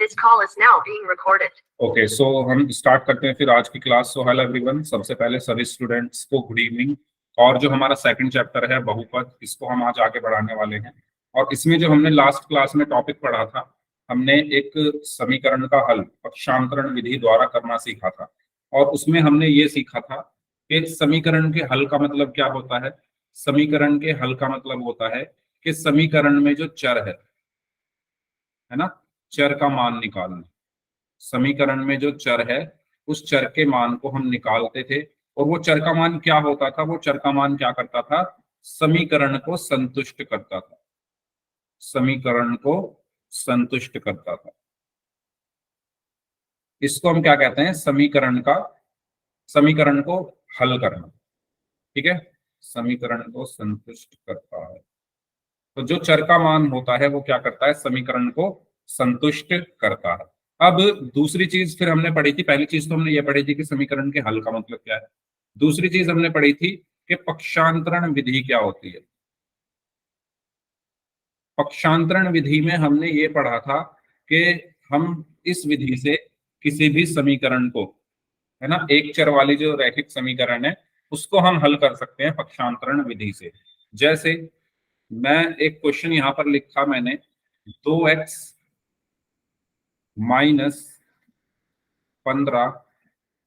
This call is now being recorded. Okay, so हम start करते हैं फिर आज की क्लास। सो हेलो एवरीवन, सबसे पहले सभी स्टूडेंट्स को गुड इवनिंग। और जो हमारा सेकंड चैप्टर है बहुपद, इसको हम आज आगे बढ़ाने वाले हैं। और इसमें जो हमने लास्ट क्लास में टॉपिक पढ़ा था, हमने एक समीकरण का हल पक्षांतरण विधि द्वारा करना सीखा था। और उसमें हमने ये सीखा था कि समीकरण के हल का मतलब क्या होता है। समीकरण के हल का मतलब होता है कि समीकरण में जो चर है ना, चर का मान निकालना। समीकरण में जो चर है उस चर के मान को हम निकालते थे। और वो चर का मान क्या होता था? वो चर का मान क्या करता था? समीकरण को संतुष्ट करता था। समीकरण को संतुष्ट करता था। इसको हम क्या कहते हैं? समीकरण को हल करना। ठीक है, समीकरण को संतुष्ट करता है। तो जो चर का मान होता है वो क्या करता है? समीकरण को संतुष्ट करता है। अब दूसरी चीज फिर हमने पढ़ी थी। पहली चीज तो हमने ये पढ़ी थी कि समीकरण के हल का मतलब क्या है। दूसरी चीज हमने पढ़ी थी कि पक्षांतरण विधि क्या होती है। पक्षांतरण विधि में हमने ये पढ़ा था कि हम इस विधि से किसी भी समीकरण को, है ना, एक चर वाली जो रैखिक समीकरण है उसको हम हल कर सकते हैं पक्षांतरण विधि से। जैसे मैं एक क्वेश्चन यहां पर लिखा मैंने, 2x माइनस 15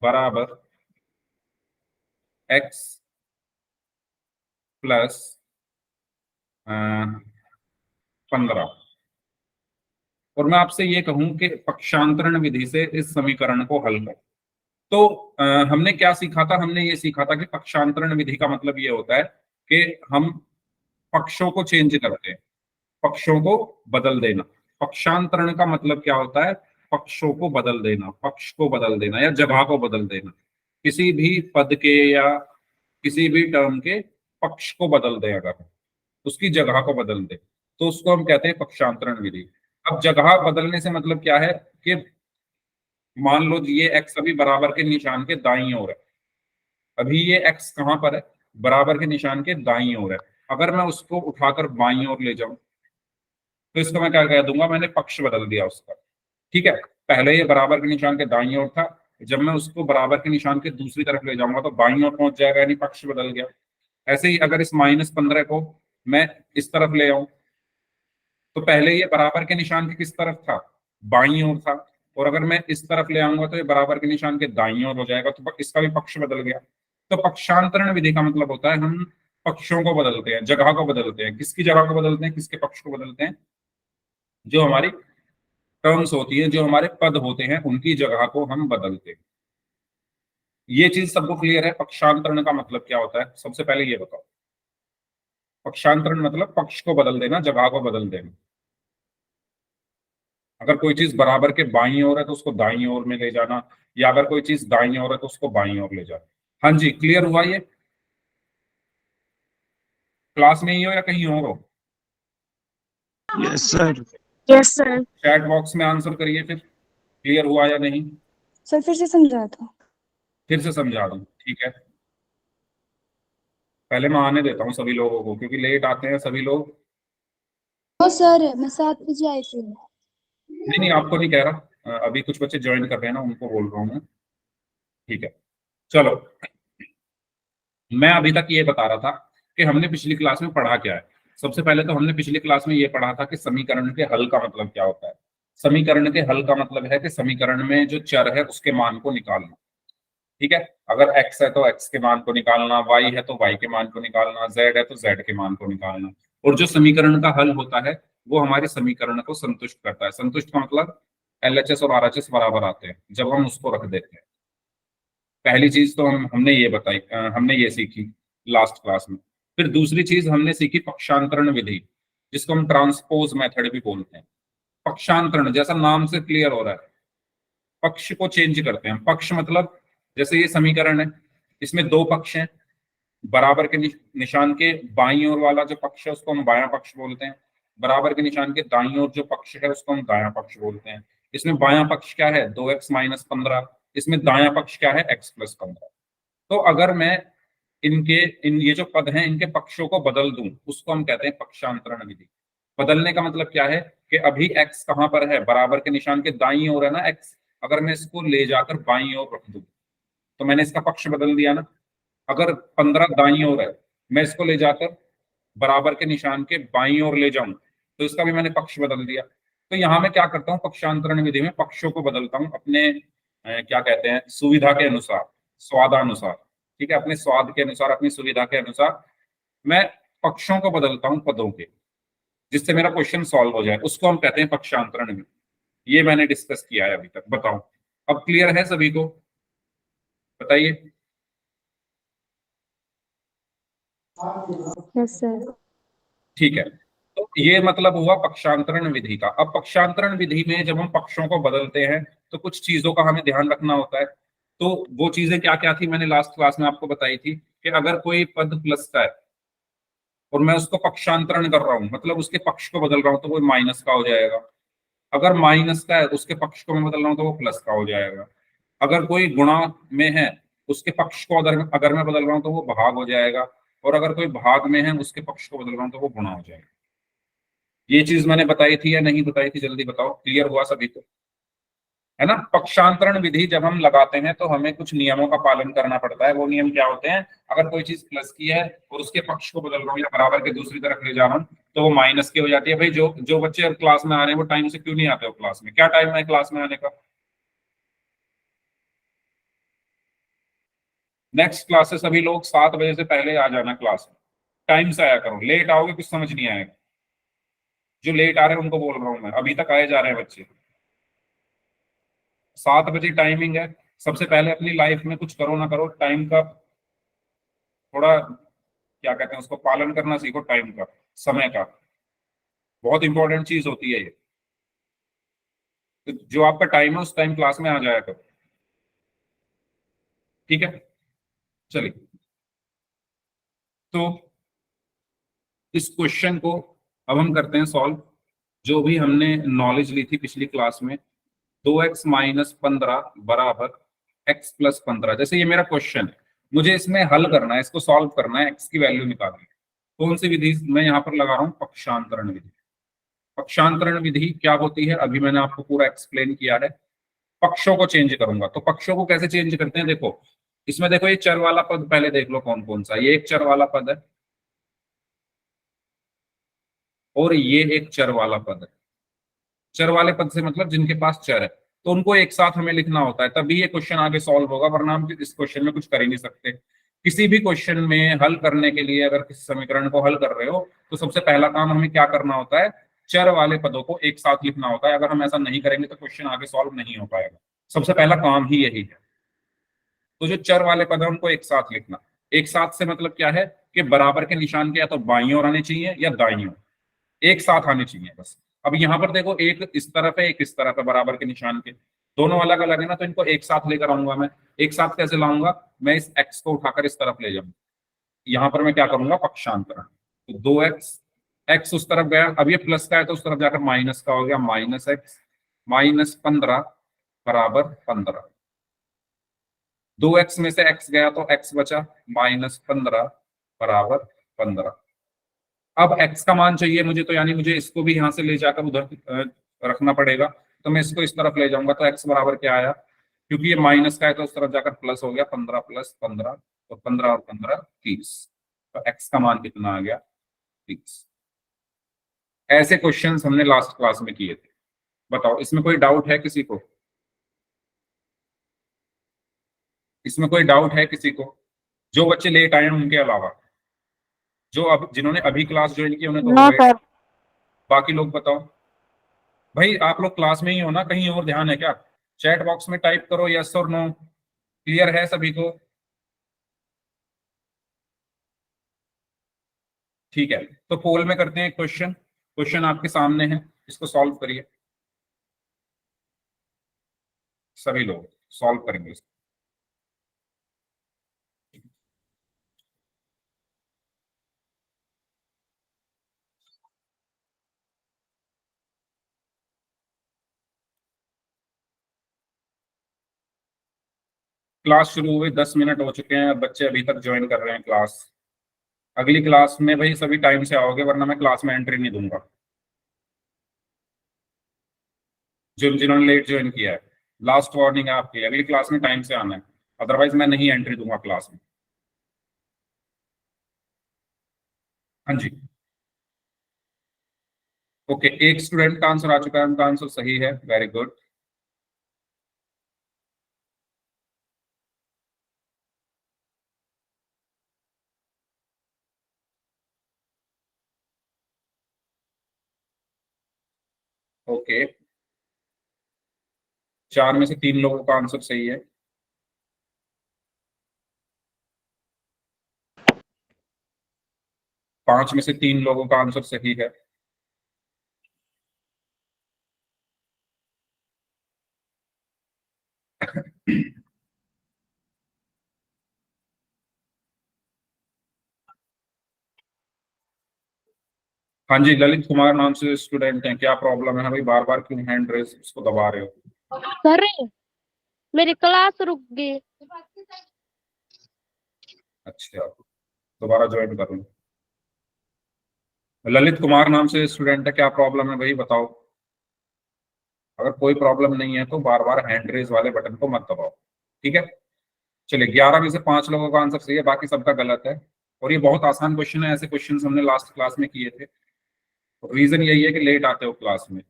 बराबर x प्लस 15। और मैं आपसे ये कहूं कि पक्षांतरण विधि से इस समीकरण को हल कर, तो हमने क्या सीखा था? हमने ये सीखा था कि पक्षांतरण विधि का मतलब ये होता है कि हम पक्षों को चेंज करते हैं, पक्षों को बदल देना। पक्षांतरण का मतलब क्या होता है? पक्षों को बदल देना, पक्ष को बदल देना या जगह को बदल देना। किसी भी पद के या किसी भी टर्म के पक्ष को बदल दे, अगर उसकी जगह को बदल दे तो उसको हम कहते हैं पक्षांतरण विधि। अब जगह बदलने से मतलब क्या है कि मान लो ये x अभी बराबर के निशान के दाईं ओर है। अभी ये x कहां पर है? बराबर के निशान के दाईं ओर है। अगर मैं उसको उठाकर बाईं ओर ले जाऊं तो इसको मैं क्या कह दूंगा? मैंने पक्ष बदल दिया उसका। ठीक है, पहले ये बराबर के निशान के दाईं ओर था, जब मैं उसको बराबर के निशान के दूसरी तरफ ले जाऊंगा तो बाईं ओर पहुंच जाएगा, यानी पक्ष बदल गया। ऐसे ही अगर इस -15 को मैं इस तरफ ले आऊं तो पहले ये बराबर के निशान के किस तरफ था? बाईं ओर था। और अगर मैं इस तरफ ले आऊंगा तो ये बराबर के निशान के दाईं ओर हो जाएगा, तो इसका भी पक्ष बदल गया। तो पक्षांतरण विधि का मतलब होता है हम पक्षों को बदलते हैं, जगह को बदलते हैं। किसकी जगह को बदलते हैं? किसके पक्ष को बदलते हैं? जो हमारी टर्म्स होती है, जो हमारे पद होते हैं, उनकी जगह को हम बदलते हैं। ये चीज सबको क्लियर है? पक्षांतरण का मतलब क्या होता है? सबसे पहले ये बताओ। पक्षांतरण मतलब पक्ष को बदल देना, जगह को बदल देना। अगर कोई चीज बराबर के बाईं ओर है तो उसको दाईं ओर में ले जाना, या अगर कोई चीज दाईं ओर है तो उसको बाईं ओर ले जाना। हाँ जी, क्लियर हुआ? ये क्लास में ही हो या कहीं और हो? Yes sir. Yes sir. Chat box में आंसर करिए फिर, क्लियर हुआ या नहीं। सर फिर से समझा दो। फिर से समझा दूं? ठीक है, पहले मैं आने देता हूँ सभी लोगों को, क्योंकि लेट आते हैं सभी लोग। ओ सर मैं 7 बजे आई थी। नहीं नहीं, आपको नहीं कह रहा, अभी कुछ बच्चे ज्वाइन कर रहे हैं ना, उनको बोल रहा हूँ मैं। ठीक है, चलो। मैं अभी तक ये बता रहा था कि हमने पिछली क्लास में पढ़ा क्या है। सबसे पहले तो हमने पिछली क्लास में ये पढ़ा था कि समीकरण के हल का मतलब क्या होता है। समीकरण के हल का मतलब है कि समीकरण में जो चर है उसके मान को निकालना। ठीक है, अगर x है तो x के मान को निकालना, y है तो y के मान को निकालना, z है तो z के मान को निकालना। और जो समीकरण का हल होता है वो हमारे समीकरण को संतुष्ट करता है। संतुष्ट का मतलब LHS और RHS बराबर आते हैं जब हम उसको रख देते हैं। पहली चीज तो हमने ये बताई, हमने ये सीखी लास्ट क्लास में। फिर दूसरी चीज हमने सीखी पक्षांतरण विधि, जिसको हम ट्रांसपोज मेथड भी बोलते हैं। पक्षांतरण जैसा नाम से क्लियर हो रहा है, पक्ष को चेंज करते हैं। पक्ष मतलब जैसे ये समीकरण है, इसमें दो पक्ष हैं। बराबर के निशान के बाईं ओर वाला जो पक्ष है उसको हम बायां पक्ष बोलते हैं। बराबर के निशान के दाईं ओर जो पक्ष है उसको हम दायां पक्ष बोलते हैं। इसमें बायां पक्ष क्या है? 2x minus 15। इसमें दायां पक्ष क्या है? x plus 15। तो अगर मैं ये जो पद हैं इनके पक्षों को बदल दूं उसको हम कहते हैं पक्षांतरण विधि। बदलने का मतलब क्या है कि अभी x कहाँ पर है, बराबर के निशान के दाईं ओर है ना x। अगर मैं इसको ले जाकर बाईं ओर रख दूं तो मैंने इसका पक्ष बदल दिया ना। अगर 15 दाईं ओर है, मैं इसको ले जाकर बराबर के निशान के बाईं ओर ले जाऊं तो इसका भी मैंने पक्ष बदल दिया। तो यहां मैं क्या करता हूं, पक्षांतरण विधि में पक्षों को बदलता हूं अपने क्या कहते हैं, सुविधा के अनुसार, स्वादानुसार। ठीक है, अपने स्वाद के अनुसार, अपनी सुविधा के अनुसार मैं पक्षों को बदलता हूं पदों के, जिससे मेरा क्वेश्चन सॉल्व हो जाए। उसको हम कहते हैं पक्षांतरण विधि। ये मैंने डिस्कस किया है अभी तक। बताओ, अब क्लियर है सभी को? बताइए। Yes sir. ठीक है, तो ये मतलब हुआ पक्षांतरण विधि का। अब पक्षांतरण विधि में जब हम पक्षों को बदलते हैं तो कुछ चीजों का हमें ध्यान रखना होता है। तो वो चीजें क्या क्या थी, मैंने लास्ट क्लास में आपको बताई थी कि अगर कोई पद प्लस का है और मैं उसको पक्षांतरण कर रहा हूं, मतलब उसके पक्ष को बदल रहा हूं, तो वो माइनस का हो जाएगा। अगर माइनस का है उसके पक्ष को मैं बदल रहा हूं तो वो प्लस का हो जाएगा। अगर कोई गुणा में है, उसके पक्ष को अगर अगर मैं बदल रहा हूं तो वो भाग हो जाएगा। और अगर कोई भाग में है, उसके पक्ष को बदल रहा हूं तो वो गुणा हो जाएगा। ये चीज मैंने बताई थी या नहीं बताई थी, जल्दी बताओ। क्लियर हुआ सभी को? है ना? पक्षांतरण विधि जब हम लगाते हैं तो हमें कुछ नियमों का पालन करना पड़ता है। वो नियम क्या होते हैं? अगर कोई चीज प्लस की है और उसके पक्ष को बदल रहा हूँ या बराबर के दूसरी तरफ ले जा रहा हूँ तो वो माइनस की हो जाती है। भाई जो जो बच्चे अब क्लास में आ रहे हैं वो टाइम से क्यों नहीं आते हो क्लास में? क्या टाइम है क्लास में आने का? नेक्स्ट क्लासेस सभी लोग 7 बजे से पहले आ जाना क्लास में। टाइम से आया करो, लेट आओगे कुछ समझ नहीं आएगा। जो लेट आ रहे हैं उनको बोल रहा हूँ मैं, अभी तक आए जा रहे हैं बच्चे। 7 बजे टाइमिंग है। सबसे पहले अपनी लाइफ में कुछ करो ना करो, टाइम का थोड़ा क्या कहते हैं उसको, पालन करना सीखो। टाइम का, समय का, बहुत इंपॉर्टेंट चीज होती है ये। तो जो आपका टाइम है उस टाइम क्लास में आ जाया करो। ठीक है, चलिए। तो इस क्वेश्चन को अब हम करते हैं सॉल्व। जो भी हमने नॉलेज ली थी पिछली क्लास में, 2x-15 बराबर x+15, जैसे ये मेरा क्वेश्चन है, मुझे इसमें हल करना है, इसको सॉल्व करना है, x की वैल्यू निकालनी है। कौन सी विधि मैं यहाँ पर लगा रहा हूँ? पक्षांतरण विधि। पक्षांतरण विधि क्या होती है अभी मैंने आपको पूरा एक्सप्लेन किया है। पक्षों को चेंज करूंगा, तो पक्षों को कैसे चेंज करते हैं? देखो इसमें, देखो ये चर वाला पद पहले देख लो कौन कौन सा। ये एक चर वाला पद है और ये एक चर वाला पद है। चर वाले पद से मतलब जिनके पास चर है, तो उनको एक साथ हमें लिखना होता है, तभी ये क्वेश्चन आगे सॉल्व होगा, वरना हम इस क्वेश्चन में कुछ कर ही नहीं सकते। किसी भी क्वेश्चन में हल करने के लिए, अगर किसी समीकरण को हल कर रहे हो तो सबसे पहला काम हमें क्या करना होता है? चर वाले पदों को एक साथ लिखना होता है। अगर हम ऐसा नहीं करेंगे तो क्वेश्चन आगे सॉल्व नहीं हो पाएगा। सबसे पहला काम ही यही है। तो जो चर वाले पद है उनको एक साथ लिखना। एक साथ से मतलब क्या है कि बराबर के निशान के या तो बाईं ओर आने चाहिए या दाईं ओर, एक साथ आने चाहिए बस। अब यहाँ पर देखो, एक इस तरफ है, एक इस तरफ है, बराबर के निशान के दोनों अलग अलग है ना, तो इनको एक साथ लेकर आऊंगा मैं। एक साथ कैसे लाऊंगा? मैं इस x को उठाकर इस तरफ ले जाऊंगा। यहाँ पर मैं क्या करूंगा? पक्षांतरण। तो 2x, x उस तरफ गया, अब ये प्लस का है तो उस तरफ जाकर माइनस का हो गया, -x, -15 बराबर 15। 2x में से x गया तो x बचा, -15 बराबर 15। अब x का मान चाहिए मुझे, तो यानी मुझे इसको भी यहां से ले जाकर उधर रखना पड़ेगा। तो मैं इसको इस तरफ ले जाऊंगा, तो x बराबर क्या आया? क्योंकि ये माइनस का है तो उस तरफ जाकर प्लस हो गया, 15 + 15, तो 15 और 15 30। तो x का मान कितना आ गया? 30। ऐसे क्वेश्चंस हमने लास्ट क्लास में किए थे। बताओ, इसमें कोई डाउट है किसी को? इसमें कोई डाउट है किसी को? जो बच्चे लेट आए हैं उनके अलावा, जो अब जिन्होंने अभी क्लास ज्वाइन की उन्हें तो हो गए। बाकी लोग बताओ। भाई आप लोग क्लास में ही हो ना, कहीं और ध्यान है क्या? चैट बॉक्स में टाइप करो यस और नो। क्लियर है सभी को? ठीक है, तो पोल में करते हैं क्वेश्चन। क्वेश्चन आपके सामने है, इसको सॉल्व करिए। सभी लोग सॉल्व करेंगे इसको। क्लास शुरू हुए 10 मिनट हो चुके हैं, बच्चे अभी तक ज्वाइन कर रहे हैं क्लास। अगली क्लास में भाई सभी टाइम से आओगे, वरना मैं क्लास में एंट्री नहीं दूंगा। जिन्होंने लेट ज्वाइन किया है, लास्ट वार्निंग है आपकी, अगली क्लास में टाइम से आना है, अदरवाइज मैं नहीं एंट्री दूंगा क्लास में। हाँ जी, ओके, एक स्टूडेंट का आंसर आ चुका है, उनका आंसर सही है, वेरी गुड। ओके, 4 में से 3 लोगों का आंसर सही है। पांच में से 3 लोगों का आंसर सही है। हाँ जी, ललित कुमार नाम से स्टूडेंट हैं, क्या प्रॉब्लम है भाई, बार बार क्यों हैंड रेस उसको दबा रहे हो? सर मेरी क्लास रुक गई। अच्छा, दोबारा ज्वाइन कर लो। ललित कुमार नाम से स्टूडेंट है, क्या प्रॉब्लम है भाई बताओ? अगर कोई प्रॉब्लम नहीं है तो बार बार हैंड रेज वाले बटन को मत दबाओ, ठीक है? चलिए, 11 में से 5 लोगों का आंसर सही है, बाकी सबका गलत है। और ये बहुत आसान क्वेश्चन है, ऐसे क्वेश्चन हमने लास्ट क्लास में किए थे। रीजन यही है कि लेट आते हो क्लास में।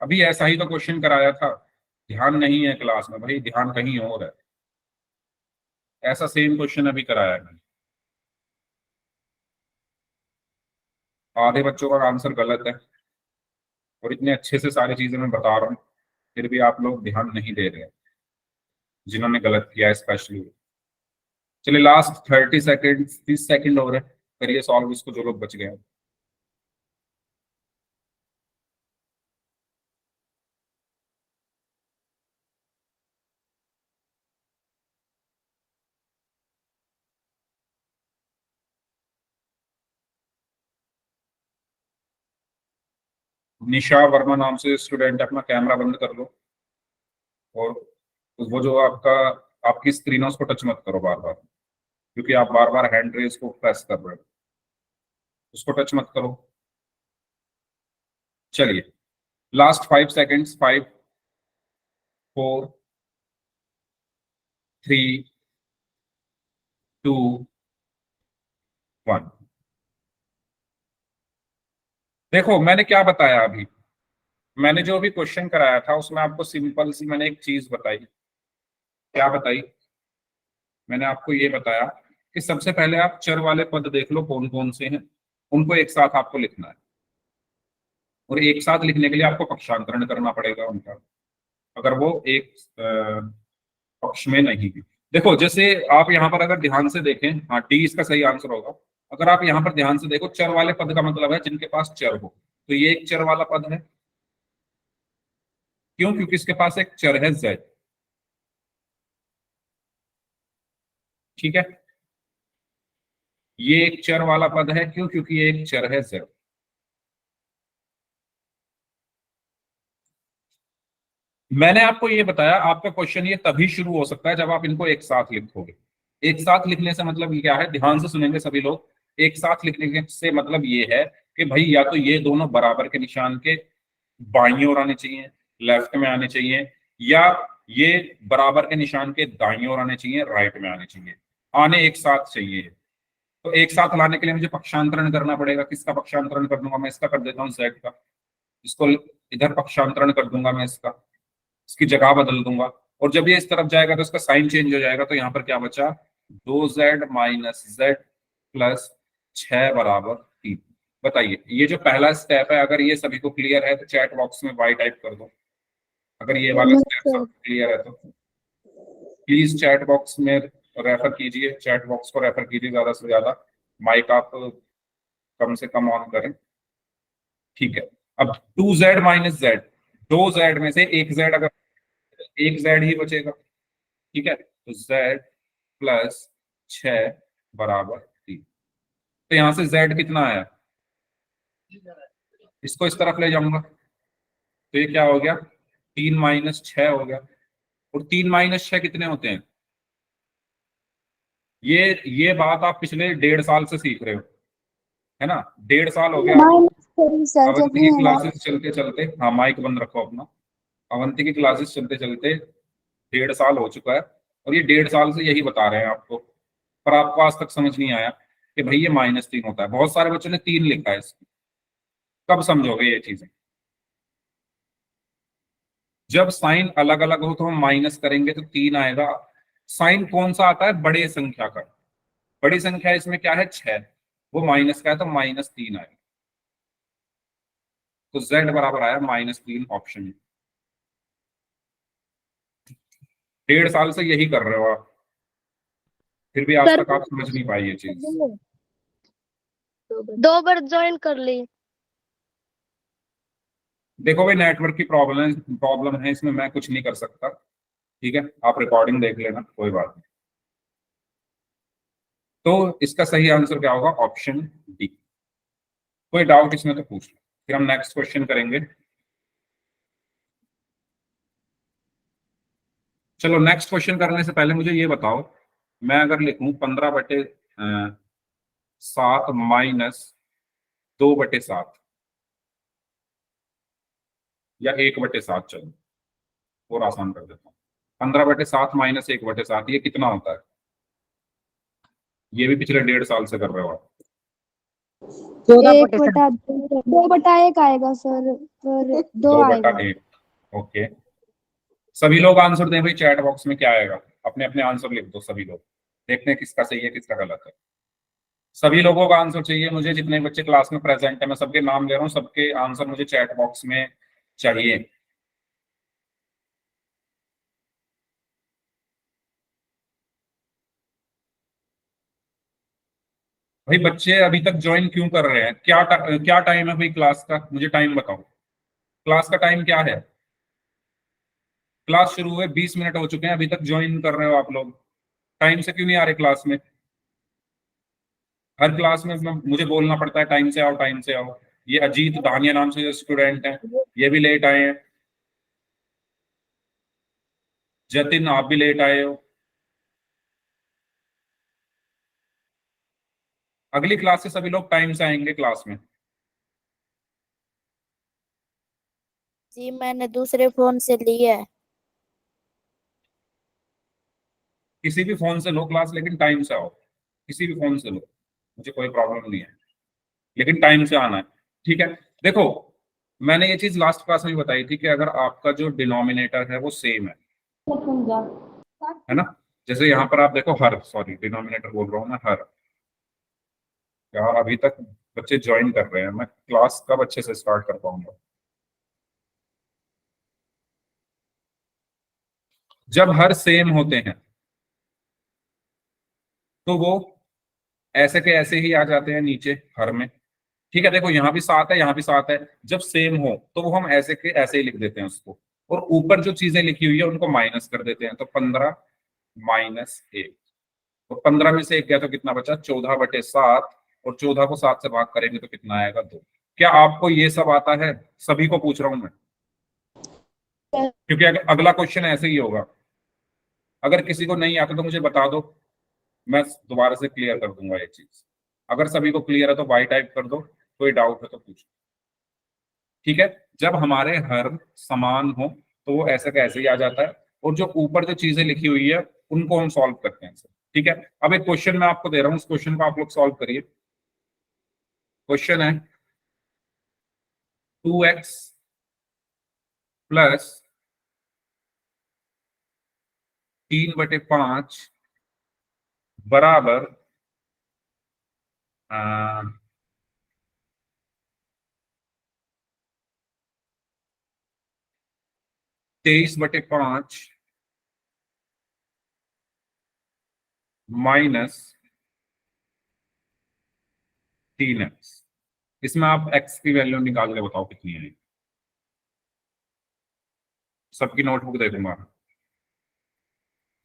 अभी ऐसा ही तो क्वेश्चन कराया था, ध्यान नहीं है क्लास में भाई, ध्यान कहीं और है। ऐसा सेम क्वेश्चन अभी कराया है, आधे बच्चों का आंसर गलत है, और इतने अच्छे से सारी चीजें मैं बता रहा हूँ, फिर भी आप लोग ध्यान नहीं दे रहे हैं, जिन्होंने गलत किया है स्पेशली। चलिए, लास्ट 30 सेकेंड, 30 सेकेंड और है, करिए सॉल्व इसको जो लोग बच गए हैं। निशा वर्मा नाम से स्टूडेंट, अपना कैमरा बंद कर लो, और वो जो आपकी स्क्रीन है उसको टच मत करो बार बार, क्योंकि आप बार बार हैंड रेज को प्रेस कर रहे हो, उसको टच मत करो। चलिए, लास्ट 5 सेकेंड्स, 5, 4, 3, 2, 1। देखो मैंने क्या बताया अभी, मैंने जो भी क्वेश्चन कराया था उसमें आपको सिंपल सी मैंने एक चीज बताई। क्या बताई? मैंने आपको ये बताया कि सबसे पहले आप चर वाले पद देख लो कौन कौन से हैं, उनको एक साथ आपको लिखना है, और एक साथ लिखने के लिए आपको पक्षांतरण करना पड़ेगा उनका, अगर वो एक पक्ष में नहीं है। देखो, जैसे आप यहाँ पर अगर ध्यान से देखें, हाँ डी इसका सही आंसर होगा। अगर आप यहाँ पर ध्यान से देखो, चर वाले पद का मतलब है जिनके पास चर हो, तो ये एक चर वाला पद है। क्यों? क्योंकि इसके पास एक चर है z, ठीक है? ये एक चर वाला पद है, क्यों? क्योंकि ये एक चर है z। मैंने आपको ये बताया, आपका क्वेश्चन ये तभी शुरू हो सकता है जब आप इनको एक साथ लिखोगे। एक साथ लिखने से मतलब ये क्या है, ध्यान से सुनेंगे सभी लोग। एक साथ लिखने से मतलब ये है कि भाई या तो ये दोनों बराबर के निशान के बाईं ओर आने चाहिए, लेफ्ट में आने चाहिए, या ये बराबर के निशान के दाईं ओर आने चाहिए, राइट में आने चाहिए, आने एक साथ चाहिए। तो एक साथ लाने के लिए मुझे पक्षांतरण करना पड़ेगा। किसका पक्षांतरण कर दूंगा मैं? इसका कर देता हूँ, z का। इसको इधर पक्षांतरण कर दूंगा मैं, इसका, इसकी जगह बदल दूंगा, और जब ये इस तरफ जाएगा तो इसका साइन चेंज हो जाएगा। तो यहाँ पर क्या बचा? 2z माइनस z प्लस 6 बराबर 3। बताइए, ये जो पहला स्टेप है, अगर ये सभी को क्लियर है तो चैट बॉक्स में y टाइप कर दो। अगर ये वाला स्टेप सब क्लियर है तो प्लीज चैट बॉक्स में रेफर कीजिए, चैट बॉक्स को रेफर कीजिए ज्यादा से ज्यादा, माइक आप कम से कम ऑन करें, ठीक है? अब 2z माइनस z, 2z में से एक z, अगर एक z ही बचेगा, ठीक है? तो z प्लस 6 बराबर 3। तो यहाँ से z कितना आया, इसको इस तरफ ले जाऊंगा तो ये क्या हो गया, 3 - 6 हो गया। और 3 - 6 कितने होते हैं, ये बात आप पिछले 1.5 साल से सीख रहे हो, है ना, 1.5 साल हो गया। माइनस करी सर जब अवंती भी की है ना। क्लासेस चलते चलते, हाँ माइक बंद रखो अपना, अवंती की क्लासेस चलते चलते 1.5 साल हो चुका है, और ये 1.5 साल से यही बता रहे हैं आपको, पर आपको आज तक समझ नहीं आया कि भाई ये -3 होता है। बहुत सारे बच्चों ने 3 लिखा है इसको, कब समझोगे ये चीजें, जब साइन अलग अलग हो तो हम माइनस करेंगे तो 3 आएगा। साइन कौन सा आता है, बड़े संख्या का, बड़ी संख्या इसमें क्या है 6, वो माइनस का है तो -3 आएगा। तो z बराबर आया -3 ऑप्शन में। 1.5 साल से यही कर रहे हो आप, फिर भी आज सर तक आप समझ नहीं पाई ये चीज। 2 बार ज्वाइन कर ली। देखो भाई, नेटवर्क की प्रॉब्लम है इसमें, मैं कुछ नहीं कर सकता, ठीक है, आप रिकॉर्डिंग देख लेना, कोई बात नहीं। तो इसका सही आंसर क्या होगा, ऑप्शन डी। कोई डाउट इसमें तो पूछ लो, फिर हम नेक्स्ट क्वेश्चन करेंगे। चलो नेक्स्ट क्वेश्चन करने से पहले मुझे ये बताओ, मैं अगर लिखूं 15/7 - 2/7 या 1/7, चलो और आसान कर देता हूँ। 15/7 - 1/7 ये कितना होता है, ये भी पिछले 1.5 साल से कर रहे हो आप। 2/1 आएगा सर, पर 2 आएगा। 2/1, ओके। सभी लोग आंसर दें भाई, चैट बॉक्स में क्या आएगा, अपने अपने आंसर लिख दो सभी लोग, देखते हैं किसका सही है किसका गलत है। सभी लोगों का आंसर चाहिए मुझे, जितने बच्चे क्लास में प्रेजेंट है, मैं सबके नाम ले रहा हूँ, सबके आंसर मुझे चैट बॉक्स में चाहिए। भाई बच्चे अभी तक ज्वाइन क्यों कर रहे हैं, क्या टाइम है भाई क्लास का, मुझे टाइम बताओ, क्लास का टाइम क्या है, क्लास शुरू हुए 20 मिनट हो चुके हैं, अभी तक ज्वाइन कर रहे हो आप लोग, टाइम से क्यों नहीं आ रहे क्लास में। हर क्लास में मुझे बोलना पड़ता है टाइम से आओ टाइम से आओ। ये अजीत दानिया नाम से जो स्टूडेंट है, ये भी लेट आए हैं, जतिन आप भी लेट आए हो। अगली क्लास से सभी लोग टाइम से आएंगे क्लास में। जी मैंने दूसरे फोन से लिया है। किसी भी फोन से लो क्लास, लेकिन टाइम से आओ, किसी भी फोन से लो, मुझे कोई प्रॉब्लम नहीं है, लेकिन टाइम से आना है, ठीक है। देखो, मैंने ये चीज लास्ट क्लास में भी बताई थी कि अगर आपका जो डिनोमिनेटर है वो सेम है ना, जैसे यहाँ पर आप देखो हर, सॉरी डिनोमिनेटर बोल रहा हूँ मैं, हर, यार अभी तक बच्चे ज्वाइन कर रहे हैं, मैं क्लास कब अच्छे से स्टार्ट कर पाऊंगा। जब हर सेम होते हैं तो वो ऐसे के ऐसे ही आ जाते हैं नीचे हर में, ठीक है। देखो यहाँ भी 7 है, यहाँ भी 7 है, जब सेम हो तो वो हम ऐसे के ऐसे ही लिख देते हैं उसको, और ऊपर जो चीजें लिखी हुई है उनको माइनस कर देते हैं, तो 15 - 1, तो 15 में से 1 गया तो कितना बचा, 14/7, और 14 को 7 से भाग करेंगे तो कितना आएगा, 2। क्या आपको ये सब आता है, सभी को पूछ रहा हूं मैं, क्योंकि अगला क्वेश्चन ऐसे ही होगा। अगर किसी को नहीं आता तो मुझे बता दो, मैं दोबारा से क्लियर कर दूंगा ये चीज। अगर सभी को क्लियर है तो बाई टाइप कर दो, कोई डाउट है तो पूछो, ठीक है। जब हमारे हर समान हो तो वो ऐसे का ऐसे ही आ जाता है, और जो ऊपर जो चीजें लिखी हुई है उनको हम सॉल्व करते हैं, ठीक है। अब एक क्वेश्चन मैं आपको दे रहा हूँ, उस क्वेश्चन को आप लोग सॉल्व करिए। क्वेश्चन है 2x प्लस 3/5 बराबर 23/5 माइनस 3x। इसमें आप x की वैल्यू निकाल के बताओ कितनी है, सबकी नोटबुक दे दूंगा,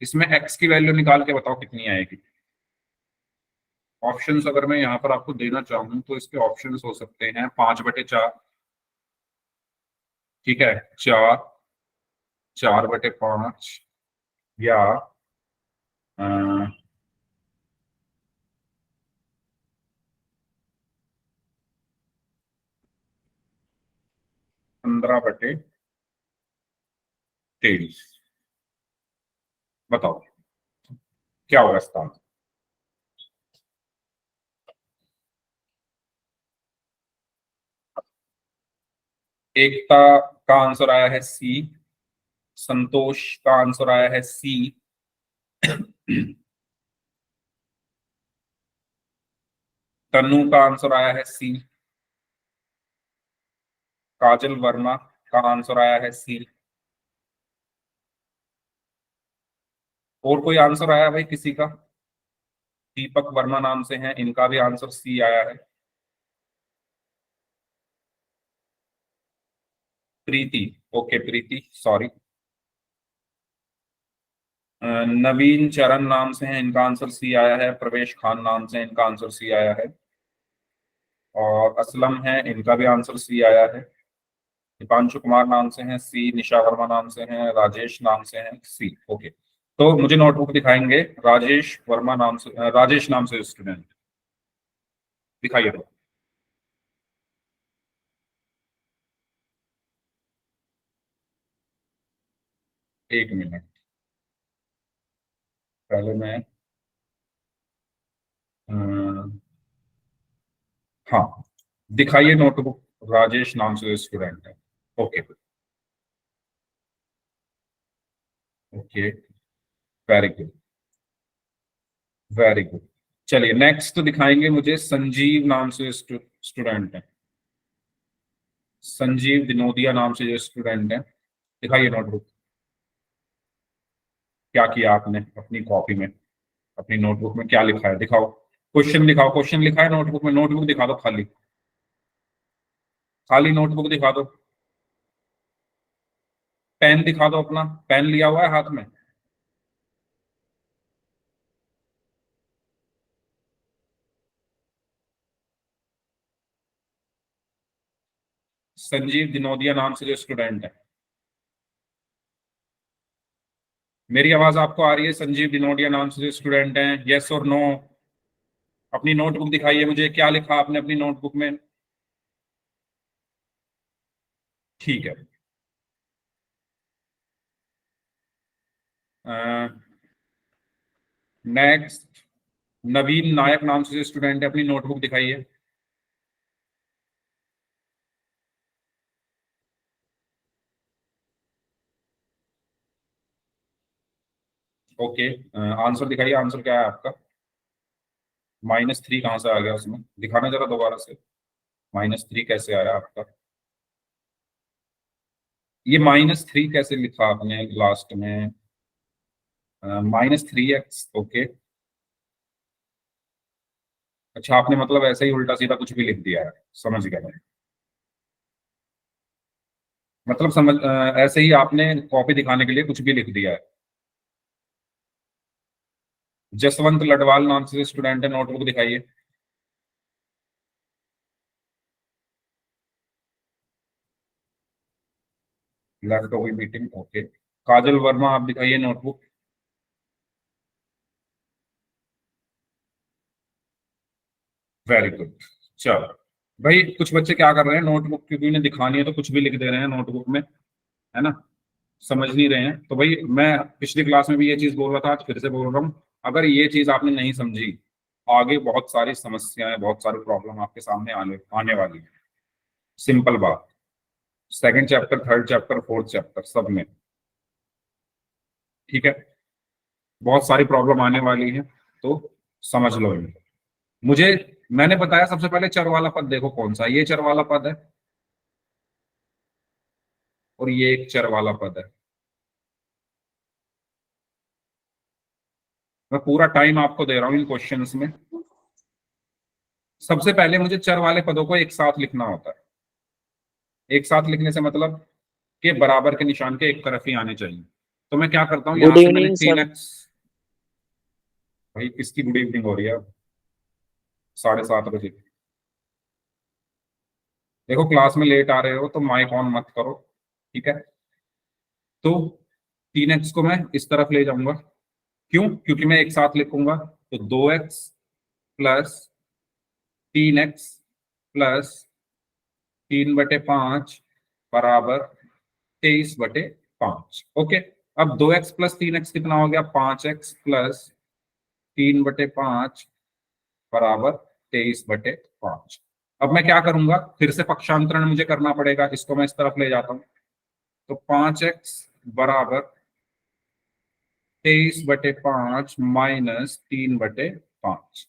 इसमें x की वैल्यू निकाल के बताओ कितनी आएगी। ऑप्शंस अगर मैं यहाँ पर आपको देना चाहूँ तो इसके ऑप्शंस हो सकते हैं 5/4, ठीक है, 4, 4/5, या 15/23। बताओ क्या होगा इसका आंसर? एकता का आंसर आया है सी, संतोष का आंसर आया है सी, तनु का आंसर आया है सी, काजल वर्मा का आंसर आया है सी। और कोई आंसर आया भाई किसी का? दीपक वर्मा नाम से हैं, इनका भी आंसर सी आया है। प्रीति, ओके प्रीति, सॉरी। नवीन चरण नाम से हैं, इनका आंसर सी आया है। प्रवेश खान नाम से इनका आंसर सी आया है। और असलम है, इनका भी आंसर सी आया है। दीपांशु कुमार नाम से हैं सी, निशा वर्मा नाम से हैं, राजेश नाम से हैं सी। ओके, तो मुझे नोटबुक दिखाएंगे राजेश वर्मा नाम से, राजेश नाम से स्टूडेंट दिखाइए तो। एक मिनट, पहले मैं हाँ, दिखाइए नोटबुक, राजेश नाम से स्टूडेंट है। Okay okay, very good very good. चलिए नेक्स्ट दिखाएंगे मुझे, संजीव नाम से स्टूडेंट है, संजीव दिनोदिया नाम से जो स्टूडेंट है। दिखाइए नोटबुक, क्या किया आपने अपनी कॉपी में, अपनी नोटबुक में क्या लिखा है, दिखाओ। क्वेश्चन दिखाओ, क्वेश्चन लिखा है नोटबुक में? नोटबुक दिखा दो, खाली खाली नोटबुक दिखा दो। पेन दिखा दो अपना, पेन लिया हुआ है हाथ में? संजीव दिनोदिया नाम से जो स्टूडेंट है, मेरी आवाज आपको आ रही है? संजीव दिनोदिया नाम से जो स्टूडेंट है, यस और नो? अपनी नोटबुक दिखाइए मुझे, क्या लिखा आपने अपनी नोटबुक में? ठीक है। नेक्स्ट, नवीन नायक नाम से जो स्टूडेंट है, अपनी नोटबुक दिखाइए। ओके, आंसर दिखाइए, आंसर क्या है आपका? -3 कहाँ से आ गया उसमें? दिखाना जरा दोबारा से, -3 कैसे आया आपका? ये -3 कैसे लिखा आपने लास्ट में? -3x, okay. अच्छा, आपने मतलब ऐसे ही उल्टा सीधा कुछ भी लिख दिया है, समझ गया मैं। मतलब ऐसे ही आपने कॉपी दिखाने के लिए कुछ भी लिख दिया है। जसवंत लडवाल नाम से स्टूडेंट है, नोटबुक दिखाइए। लेफ्ट हो गई मीटिंग, ओके। काजल वर्मा, आप दिखाइए नोटबुक। Very good. चलो भाई, कुछ बच्चे क्या कर रहे हैं, नोटबुक क्योंकि उन्हें दिखानी है तो कुछ भी लिख दे रहे हैं नोटबुक में, है ना, समझ नहीं रहे हैं। तो भाई मैं पिछली क्लास में भी ये चीज बोल रहा था, आज फिर से बोल रहा हूँ, अगर ये चीज आपने नहीं समझी, आगे बहुत सारी समस्याएं, बहुत सारी प्रॉब्लम आपके सामने आने आने वाली है। सिंपल बात, second chapter, third chapter, fourth chapter, सब में, ठीक है, बहुत सारी प्रॉब्लम आने वाली है, तो समझ लो इन्हें। मुझे, मैंने बताया सबसे पहले चर वाला पद देखो कौन सा, ये चर वाला पद है और ये एक चर वाला पद है। मैं पूरा टाइम आपको दे रहा हूं इन क्वेश्चंस में। सबसे पहले मुझे चर वाले पदों को एक साथ लिखना होता है। एक साथ लिखने से मतलब के बराबर के निशान के एक तरफ ही आने चाहिए। तो मैं क्या करता हूँ, यहाँ गुड से मैंने इवनिंग सर। 3x, भाई किसकी गुड इवनिंग हो रही है? 7:30 बजे। देखो क्लास में लेट आ रहे हो तो माइक ऑन मत करो, ठीक है। तो 3x को मैं इस तरफ ले जाऊंगा, क्यों? क्योंकि मैं एक साथ लिखूंगा, तो 2x प्लस 3x प्लस 3/5 बराबर 23/5। ओके, अब 2x प्लस 3x कितना हो गया? 5x प्लस 3/5 बराबर 23/5। अब मैं क्या करूंगा, फिर से पक्षांतरण मुझे करना पड़ेगा, इसको मैं इस तरफ ले जाता हूं, तो 5x बराबर 23/5 माइनस 3/5।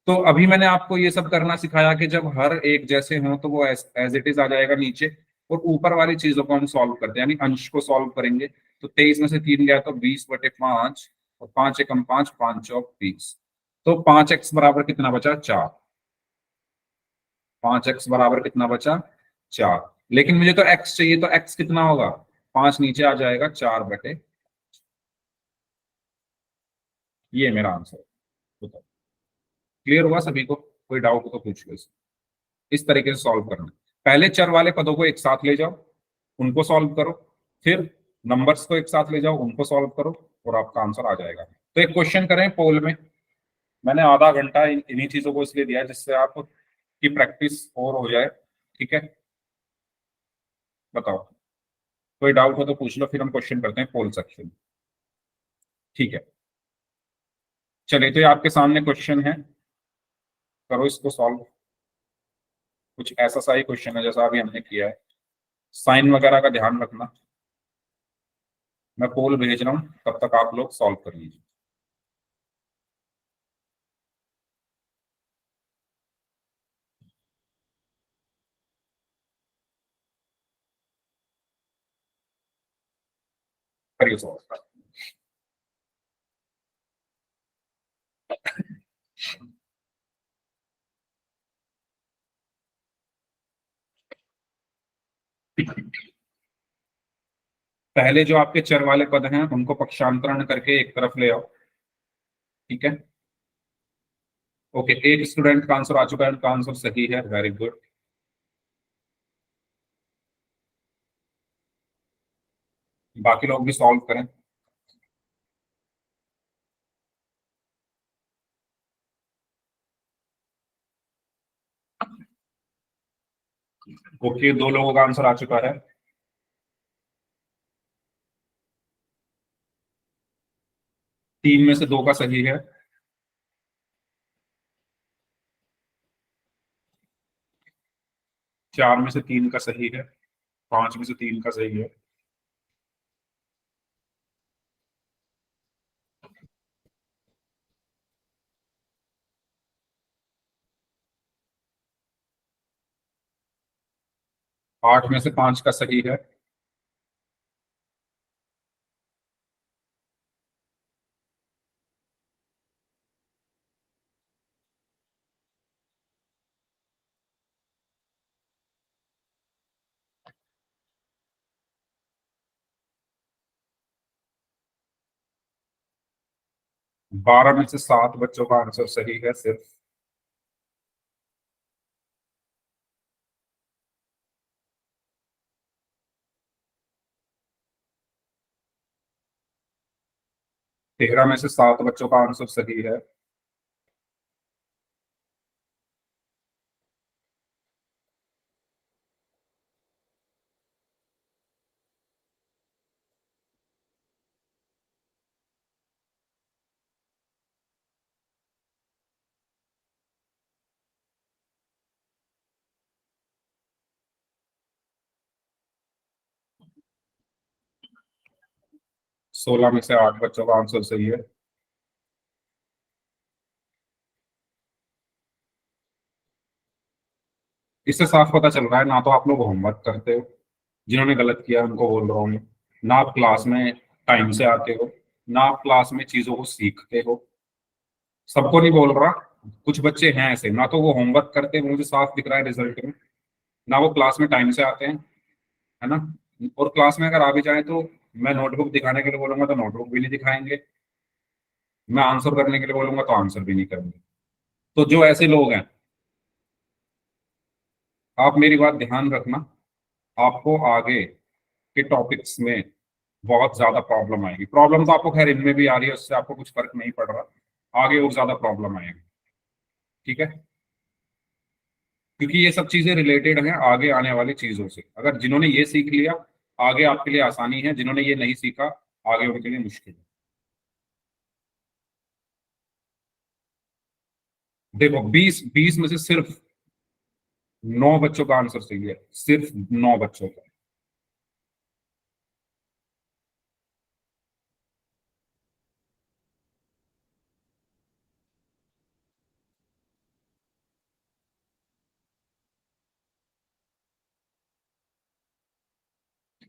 तो अभी मैंने आपको ये सब करना सिखाया कि जब हर एक जैसे हो तो वो एज इट इज आ जाएगा नीचे, और ऊपर वाली चीजों को हम सॉल्व करते हैं, यानी अंश को सॉल्व करेंगे। तो 23 में से 3 गया तो 20/5, और 5 एकम 5, 5 चौक 20। तो 5x बराबर कितना बचा? 4। 5x बराबर कितना बचा? 4। लेकिन मुझे तो x चाहिए, तो x कितना होगा? 5 नीचे आ जाएगा, 4/। ये मेरा आंसर है। बताओ, क्लियर हुआ सभी को? कोई डाउट हो तो पूछ लो। इस तरीके से सॉल्व करना है। पहले चर वाले पदों को एक साथ ले जाओ, उनको सॉल्व करो, फिर नंबर्स को एक साथ ले जाओ, उनको सॉल्व करो, और आपका आंसर आ जाएगा। तो एक क्वेश्चन करें पोल में। मैंने आधा घंटा इन्हीं चीजों को इसलिए दिया है जिससे आपकी प्रैक्टिस और हो जाए, ठीक है। बताओ, कोई डाउट हो तो पूछ लो, फिर हम क्वेश्चन करते हैं पोल सेक्शन, ठीक है। चलिए, तो ये आपके सामने क्वेश्चन है, करो इसको सॉल्व। कुछ ऐसा सा ही क्वेश्चन है जैसा अभी हमने किया है। साइन वगैरह का ध्यान रखना। मैं पोल भेज रहा हूं, तब तक आप लोग सॉल्व कर लीजिए। करिए सॉल्व। पहले जो आपके चर वाले पद हैं उनको पक्षांतरण करके एक तरफ ले आओ, ठीक है। ओके, एक स्टूडेंट का आंसर आ चुका है, उनका आंसर सही है, वेरी गुड। बाकी लोग भी सॉल्व करें। ओके, 2 लोगों का आंसर आ चुका है। तीन में से 2 का सही है। चार में से 3 का सही है। 5 में से 3 का सही है। आठ में से 5 का सही है। बारह में से 7 बच्चों का आंसर सही है सिर्फ। तेरह में से 7 बच्चों का आंसर सही है। सोलह में से 8 बच्चों का आंसर सही है। इससे साफ पता चल रहा है ना तो आप लोग होमवर्क करते हो, जिन्होंने गलत किया उनको बोल रहा हूँ मैं, ना आप क्लास में टाइम से आते हो, ना आप क्लास में चीजों को सीखते हो। सबको नहीं बोल रहा, कुछ बच्चे हैं ऐसे, ना तो वो होमवर्क करते, मुझे साफ दिख रहा है रिजल्ट में, ना वो क्लास में टाइम से आते हैं, है ना। और क्लास में अगर आ भी जाए तो मैं नोटबुक दिखाने के लिए बोलूंगा तो नोटबुक भी नहीं दिखाएंगे, मैं आंसर करने के लिए बोलूंगा तो आंसर भी नहीं करेंगे। तो जो ऐसे लोग हैं, आप मेरी बात ध्यान रखना, आपको आगे के टॉपिक्स में बहुत ज्यादा प्रॉब्लम आएगी। प्रॉब्लम तो आपको खैर इनमें भी आ रही है, उससे आपको कुछ फर्क नहीं पड़ रहा, आगे और ज्यादा प्रॉब्लम आएगी। ठीक है, क्योंकि ये सब चीजें रिलेटेड हैं आगे आने वाली चीजों से। अगर जिन्होंने ये सीख लिया आगे आपके लिए आसानी है, जिन्होंने ये नहीं सीखा आगे उनके लिए मुश्किल है। देखो 20 में से सिर्फ 9 बच्चों का आंसर सही है, सिर्फ 9 बच्चों का।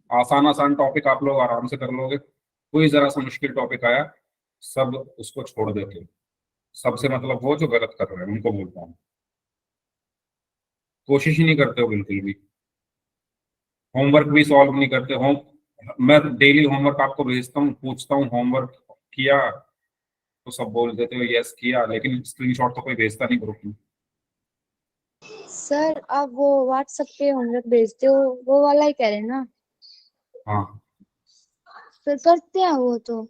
आसान आसान टॉपिक आप लोग आराम से कर लोगे, कोई जरा सा मुश्किल टॉपिक आया सब उसको छोड़ देते हो। सबसे मतलब वो जो गलत कर रहे हैं उनको बोलता हूँ, कोशिश ही नहीं करते हो बिल्कुल भी, होमवर्क भी सॉल्व नहीं करते। होम मैं डेली होमवर्क आपको भेजता हूँ, पूछता हूँ होमवर्क किया, तो सब बोल देते हो यस किया, लेकिन स्क्रीनशॉट तो कोई भेजता नहीं ग्रुप में। सर आप वो व्हाट्सएप पे होमवर्क भेजते हो वो वाला ही कह रहे हैं ना? हाँ, फिर करते हैं वो तो।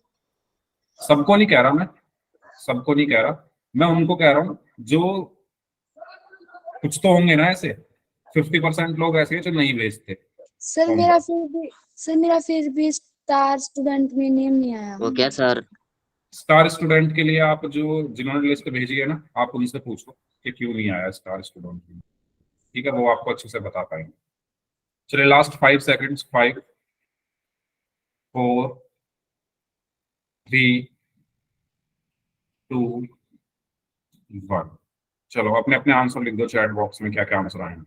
सबको नहीं कह रहा मैं, सबको नहीं कह रहा मैं, उनको कह रहा हूँ जो, कुछ तो होंगे ना ऐसे, 50% लोग ऐसे हैं जो नहीं भेजते। सर मेरा फिर भी स्टार स्टूडेंट में नेम नहीं आया। वो क्या सर? स्टार स्टूडेंट के लिए आप जो जिन्होंने लिस्ट भेजी है ना, आप उनसे पूछो कि क्यों नहीं आया स्टार स्टूडेंट के लिए। ठीक है, वो आपको अच्छे से बता पाएंगे। चलिए लास्ट 5 सेकंड्स, 5 4 3 2 1। चलो अपने अपने आंसर लिख दो चैट बॉक्स में, क्या क्या आंसर आए हैं।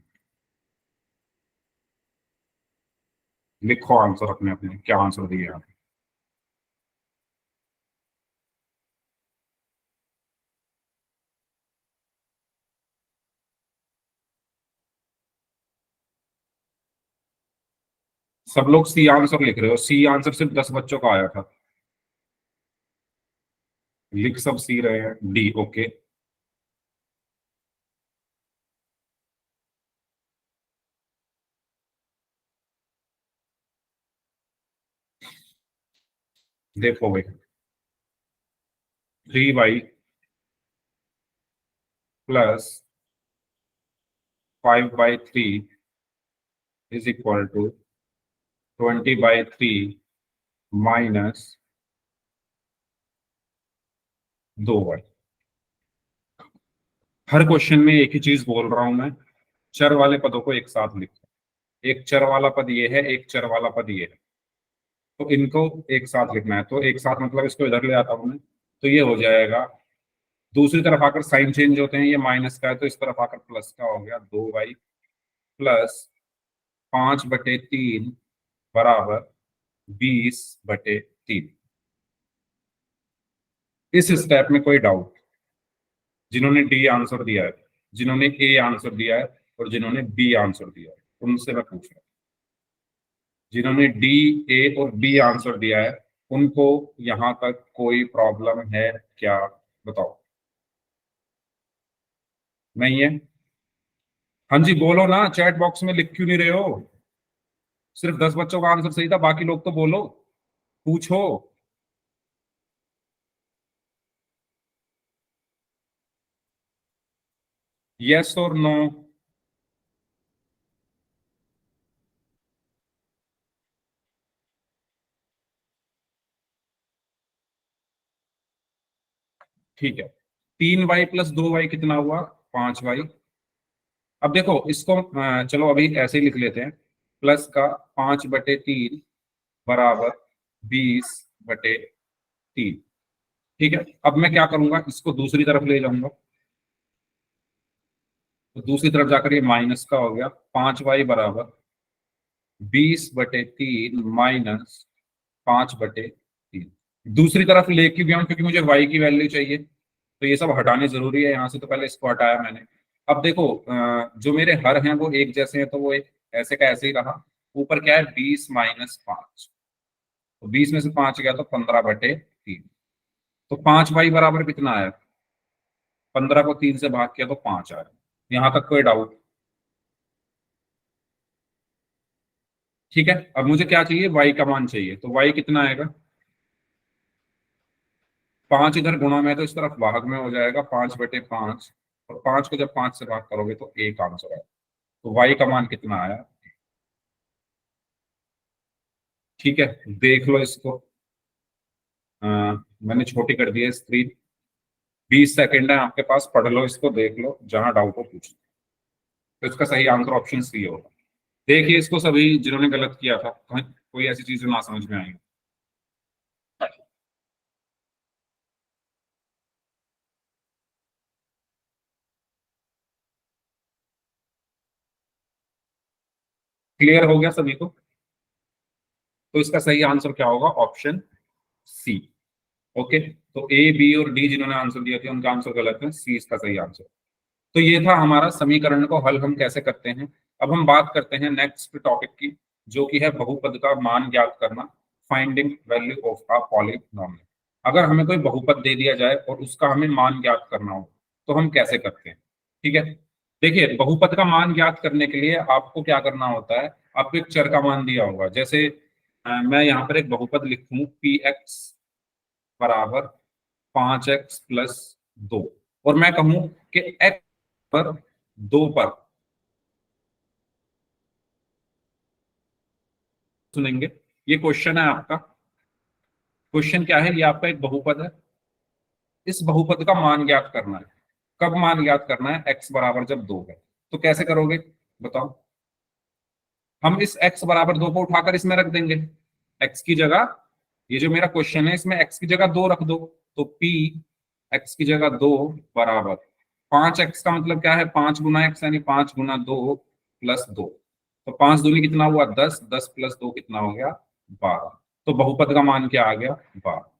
लिखो आंसर अपने अपने, क्या आंसर दिए आप। सब लोग सी आंसर लिख रहे हो, सी आंसर सिर्फ 10 बच्चों का आया था। लिख सब सी रहे हैं, डी ओके। देखो भाई 3y plus 5/3 is equal to 20/3 minus 2y। हर क्वेश्चन में एक ही चीज बोल रहा हूं मैं, चर वाले पदों को एक साथ लिखो। एक चर वाला पद ये है, एक चर वाला पद ये है, तो इनको एक साथ लिखना है। तो एक साथ मतलब इसको इधर ले आता हूं मैं, तो ये हो जाएगा। दूसरी तरफ आकर साइन चेंज होते हैं, ये माइनस का है तो इस तरफ आकर प्लस का हो गया, 2y प्लस 5/3 बराबर 20/3। इस स्टेप में कोई डाउट? जिन्होंने डी आंसर दिया है, जिन्होंने ए आंसर दिया है और जिन्होंने बी आंसर दिया है, उनसे मैं पूछ रहा हूं। जिन्होंने डी, ए और बी आंसर दिया है उनको यहां तक कोई प्रॉब्लम है क्या? बताओ। नहीं है? हाँ जी बोलो ना, चैट बॉक्स में लिख क्यों नहीं रहे हो? सिर्फ 10 बच्चों का आंसर सही था, बाकी लोग तो बोलो, पूछो। यस और नो? ठीक है, 3y प्लस 2y कितना हुआ? 5y। अब देखो इसको चलो अभी ऐसे ही लिख लेते हैं, प्लस का 5/3 बराबर 20/3। ठीक है, अब मैं क्या करूंगा, इसको दूसरी तरफ ले जाऊंगा, तो दूसरी तरफ जाकर ये माइनस का हो गया, 5y बराबर 20/3 माइनस 5/3। दूसरी तरफ ले क्यों गया हूं? क्योंकि मुझे y की वैल्यू चाहिए, तो ये सब हटाने जरूरी है यहाँ से, तो पहले इसको हटाया मैंने। अब देखो जो मेरे हर हैं वो एक जैसे हैं, तो वो एक ऐसे का ऐसे ही रहा। ऊपर क्या है? 20 माइनस 5, तो 20 में से 5 गया तो 15/3। तो 5y बराबर कितना आया? 15 को 3 से भाग किया तो 5 आया। यहां तक कोई डाउट? ठीक है, अब मुझे क्या चाहिए, y का मान चाहिए। तो y कितना आएगा, 5 इधर गुणा में है तो इस तरफ भाग में हो जाएगा, 5/5, और 5 को जब 5 से भाग करोगे तो 1 आंसर आएगा। तो y का मान कितना आया? ठीक है, देख लो इसको। मैंने छोटी कर दी है स्क्रीन। 20 सेकंड है आपके पास, पढ़ लो इसको, देख लो, जहां डाउट हो पूछ लो। तो इसका सही आंसर ऑप्शन सी होगा। देखिए इसको सभी जिन्होंने गलत किया था, कोई ऐसी चीज ना समझ में आएगी। क्लियर हो गया सभी को? तो इसका सही आंसर क्या होगा, ऑप्शन सी। ओके, तो ए, बी और डी जिन्होंने आंसर दिया था उनका आंसर गलत है, सी इसका सही आंसर। तो ये था हमारा समीकरण को हल हम कैसे करते हैं। अब हम बात करते हैं नेक्स्ट टॉपिक की, जो कि है बहुपद का मान ज्ञात करना, finding value of a polynomial. अगर हमें कोई बहुपद दे दिया जाए और उसका हमें मान ज्ञात करना हो तो हम कैसे करते हैं। ठीक है, देखिए बहुपद का मान ज्ञात करने के लिए आपको क्या करना होता है, आपको एक चर का मान दिया होगा। जैसे मैं यहाँ पर एक बहुपद लिखूं, पी एक्स बराबर 5x+2, और मैं कहूं कि x पर 2 पर, सुनेंगे, ये क्वेश्चन है आपका। क्वेश्चन क्या है, ये आपका एक बहुपद है, इस बहुपद का मान ज्ञात करना है। कब मान ज्ञात करना है, x बराबर जब 2 है। तो कैसे करोगे बताओ? हम इस x बराबर 2 को उठाकर इसमें रख देंगे, x की जगह, ये जो मेरा क्वेश्चन है इसमें x की जगह 2 रख दो। तो p x की जगह 2 बराबर 5x का मतलब क्या है, 5 गुना x, यानी 5 गुना 2 प्लस 2। तो 5 दूनी कितना हुआ, 10, 10 प्लस 2 कितना हो गया, 12। तो बहुपद का मान क्या आ गया, 12।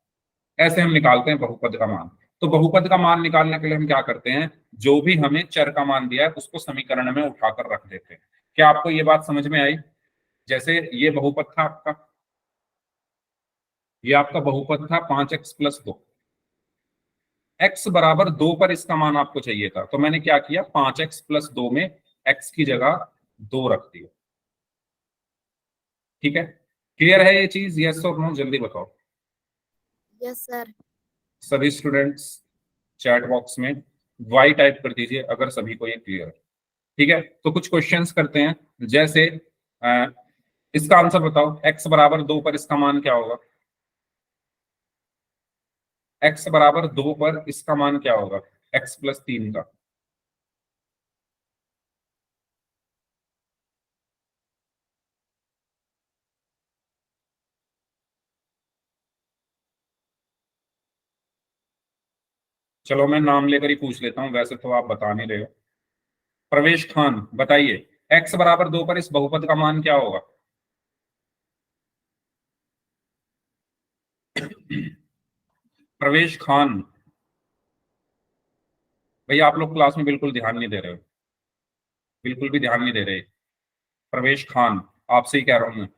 ऐसे हम निकालते हैं बहुपद का मान। तो बहुपद का मान निकालने के लिए हम क्या करते हैं, जो भी हमें चर का मान दिया है उसको समीकरण में उठाकर रख देते हैं। क्या आपको ये बात समझ में आई? जैसे ये बहुपद था आपका, ये आपका बहुपद था 5x+2, x बराबर 2 पर इसका मान आपको चाहिए था। तो मैंने क्या किया, 5x+2 में x की जगह 2 रख दिया। ठीक है, क्लियर है ये चीज, यस और नो, जल्दी बताओ। Yes sir. सभी स्टूडेंट्स चैट बॉक्स में वाई टाइप कर दीजिए अगर सभी को ये क्लियर है। ठीक है, तो कुछ क्वेश्चंस करते हैं। जैसे इसका आंसर बताओ, x बराबर 2 पर इसका मान क्या होगा, x बराबर 2 पर इसका मान क्या होगा, x+3 का। चलो मैं नाम लेकर ही पूछ लेता हूं, वैसे तो आप बता नहीं रहे हो। प्रवेश खान, बताइए x बराबर 2 पर इस बहुपद का मान क्या होगा? प्रवेश खान, भैया आप लोग क्लास में बिल्कुल ध्यान नहीं दे रहे हो, बिल्कुल भी ध्यान नहीं दे रहे। प्रवेश खान, आपसे ही कह रहा हूं मैं।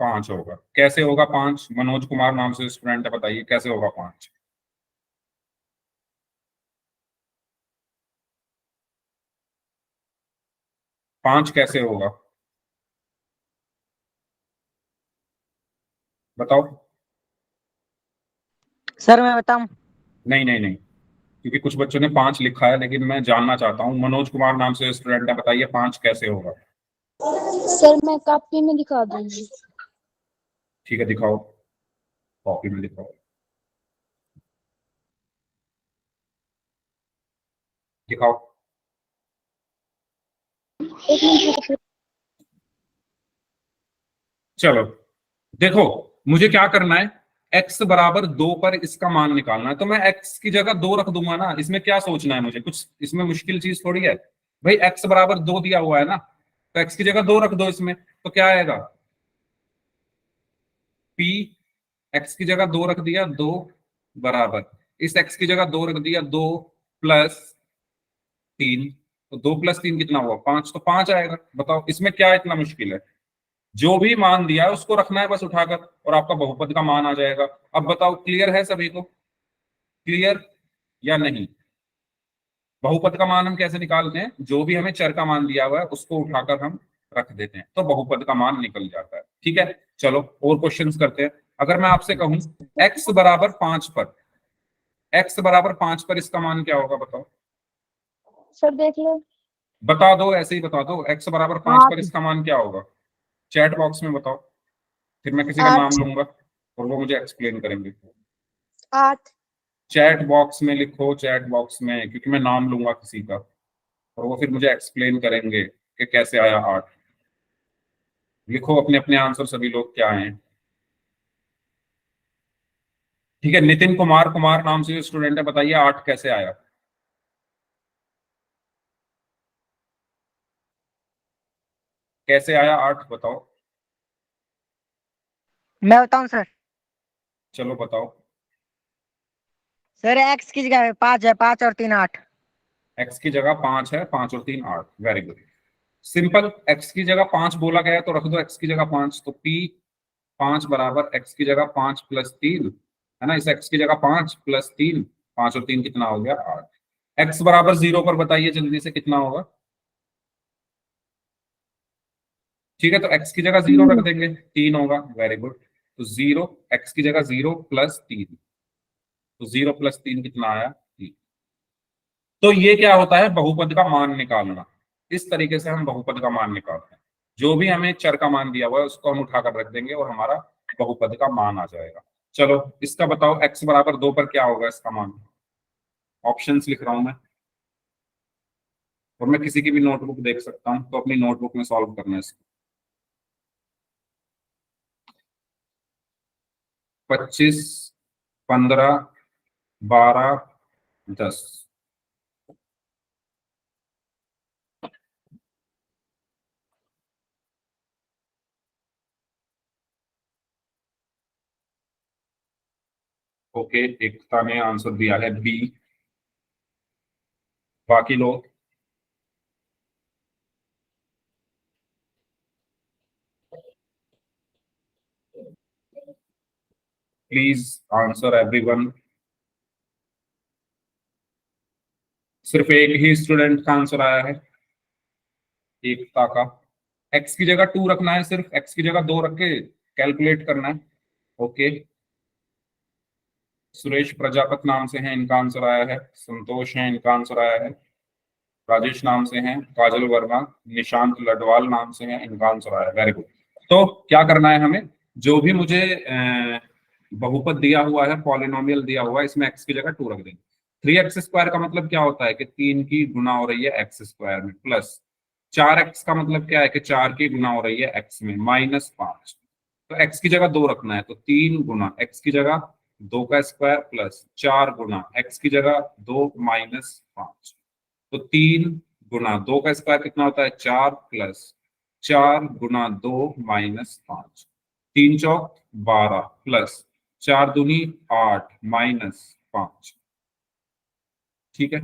पांच होगा, कैसे होगा 5? मनोज कुमार नाम से स्टूडेंट है, बताइए कैसे होगा 5? पांच कैसे होगा, बताओ। सर मैं बताऊं? नहीं नहीं नहीं, क्योंकि कुछ बच्चों ने 5 लिखा है, लेकिन मैं जानना चाहता हूँ, मनोज कुमार नाम से स्टूडेंट है, बताइए 5 कैसे होगा? सर मैं कॉपी में दिखा दूंगी। ठीक है, दिखाओ, कॉपी में दिखाओ, दिखाओ। एक मिनट। चलो देखो, मुझे क्या करना है, x बराबर 2 पर इसका मान निकालना है। तो मैं x की जगह 2 रख दूंगा ना, इसमें क्या सोचना है मुझे, कुछ इसमें मुश्किल चीज थोड़ी है भाई। x बराबर 2 दिया हुआ है ना, तो x की जगह 2 रख दो इसमें, तो क्या आएगा, p, x की जगह 2 रख दिया, 2 बराबर इस x की जगह 2 रख दिया, 2 + 3, तो 2 + 3 कितना हुआ 5, तो 5 आएगा। बताओ इसमें क्या इतना मुश्किल है, जो भी मान दिया है उसको रखना है बस उठाकर और आपका बहुपद का मान आ जाएगा। अब बताओ क्लियर है सभी को, क्लियर या नहीं? बहुपद का मान हम कैसे निकालते हैं, जो भी हमें चर का मान दिया हुआ है उसको उठाकर हम रख देते हैं तो बहुपद का मान निकल जाता है। ठीक है, चलो और क्वेश्चंस करते हैं। अगर मैं आपसे कहूं x बराबर 5 पर, x बराबर 5 पर इसका मान क्या होगा बताओ? सर देख लो। बता दो, ऐसे ही बता दो, x बराबर 5 पर इसका मान क्या होगा? चैट बॉक्स में बताओ, फिर मैं किसी का 8 नाम लूंगा और वो मुझे एक्सप्लेन करेंगे। 8 चैट बॉक्स में लिखो, चैट बॉक्स में, क्योंकि मैं नाम लूंगा किसी का और वो फिर मुझे एक्सप्लेन करेंगे कि कैसे आया 8। लिखो अपने अपने आंसर सभी लोग क्या हैं। ठीक है, नितिन कुमार, कुमार नाम से जो स्टूडेंट है, बताइए 8 कैसे आया? कैसे आया 8 बताओ? मैं बताऊं सर? चलो बताओ। सर x की जगह 5 है, 5 और 3 8। x की जगह 5 है, 5 और 3 8। Very good, simple. x की जगह 5 बोला गया है तो रख दो x की जगह 5, तो p 5 बराबर x की जगह 5 + 3 है ना, इस x की जगह 5 + 3, 5 और 3 कितना हो गया 8। x बराबर 0 पर बताइए जल्दी से कितना होगा? ठीक है, तो x की जगह 0 रख देंगे, 3 होगा। वेरी गुड, तो 0, x की जगह 0 + 3, तो 0 + 3 कितना आया 3। तो ये क्या होता है, बहुपद का मान निकालना। इस तरीके से हम बहुपद का मान निकालते हैं, जो भी हमें चर का मान दिया हुआ है उसको हम उठाकर रख देंगे और हमारा बहुपद का मान आ जाएगा। चलो इसका बताओ, x बराबर 2 पर क्या होगा इसका मान? ऑप्शंस लिख रहा हूं मैं, और मैं किसी की भी नोटबुक देख सकता हूं, तो अपनी नोटबुक में सॉल्व करना है इसको। 25, 15, 12, 10। ओके, एकता ने आंसर दिया है बी, बाकी लोग? Please answer everyone. सिर्फ एक ही स्टूडेंट का आंसर आया है, एकता का। x की जगह 2 रखना है, सिर्फ x की जगह 2 रख के कैलकुलेट करना है। ओके, सुरेश प्रजापत नाम से हैं, इनका आंसर आया है। संतोष है, इनका आंसर आया है। राजेश नाम से हैं, काजल वर्मा, निशांत लडवाल नाम से हैं, इनका आंसर आया है। Very good. तो क्या करना है हमें, जो भी मुझे बहुपद दिया हुआ है, पॉलिनोमियल दिया हुआ है, इसमें x की जगह 2 रख देंगे। 3x² का मतलब क्या होता है कि 3 की गुना हो रही है x² में, प्लस 4x का मतलब क्या है कि 4 की गुना हो रही है x में, -5। तो x की जगह 2 रखना है, तो 3 गुना x की जगह 2 का स्क्वायर प्लस 4 गुना x की जगह 2 -5। तो 3 गुना 2 का स्क्वायर कितना होता है 4, प्लस 4 गुना 2 -5, 3 चौक 12, प्लस 4 दूनी 8 -5। ठीक है,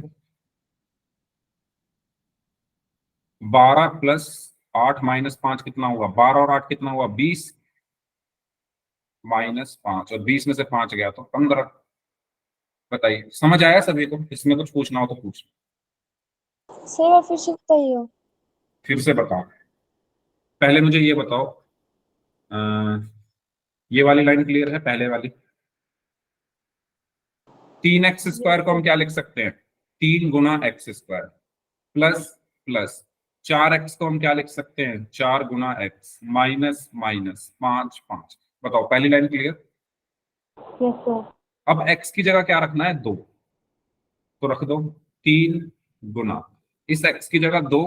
12 + 8 -5 कितना हुआ, 12 और 8 कितना हुआ 20, -5, और 20 में से 5 गया तो 15। बताइए समझ आया सभी को? इसमें कुछ पूछना हो तो पूछ। सर फिर से बताइए। फिर से बताओ, पहले मुझे ये बताओ, ये वाली लाइन क्लियर है? पहले वाली 3x² को हम क्या लिख सकते हैं, 3 गुना x², प्लस प्लस 4x को हम क्या लिख सकते हैं, 4 गुना x, माइनस माइनस 5 5। बताओ पहली लाइन क्लियर? Yes sir. अब x की जगह क्या रखना है 2, तो रख दो 3 गुना, इस x की जगह 2,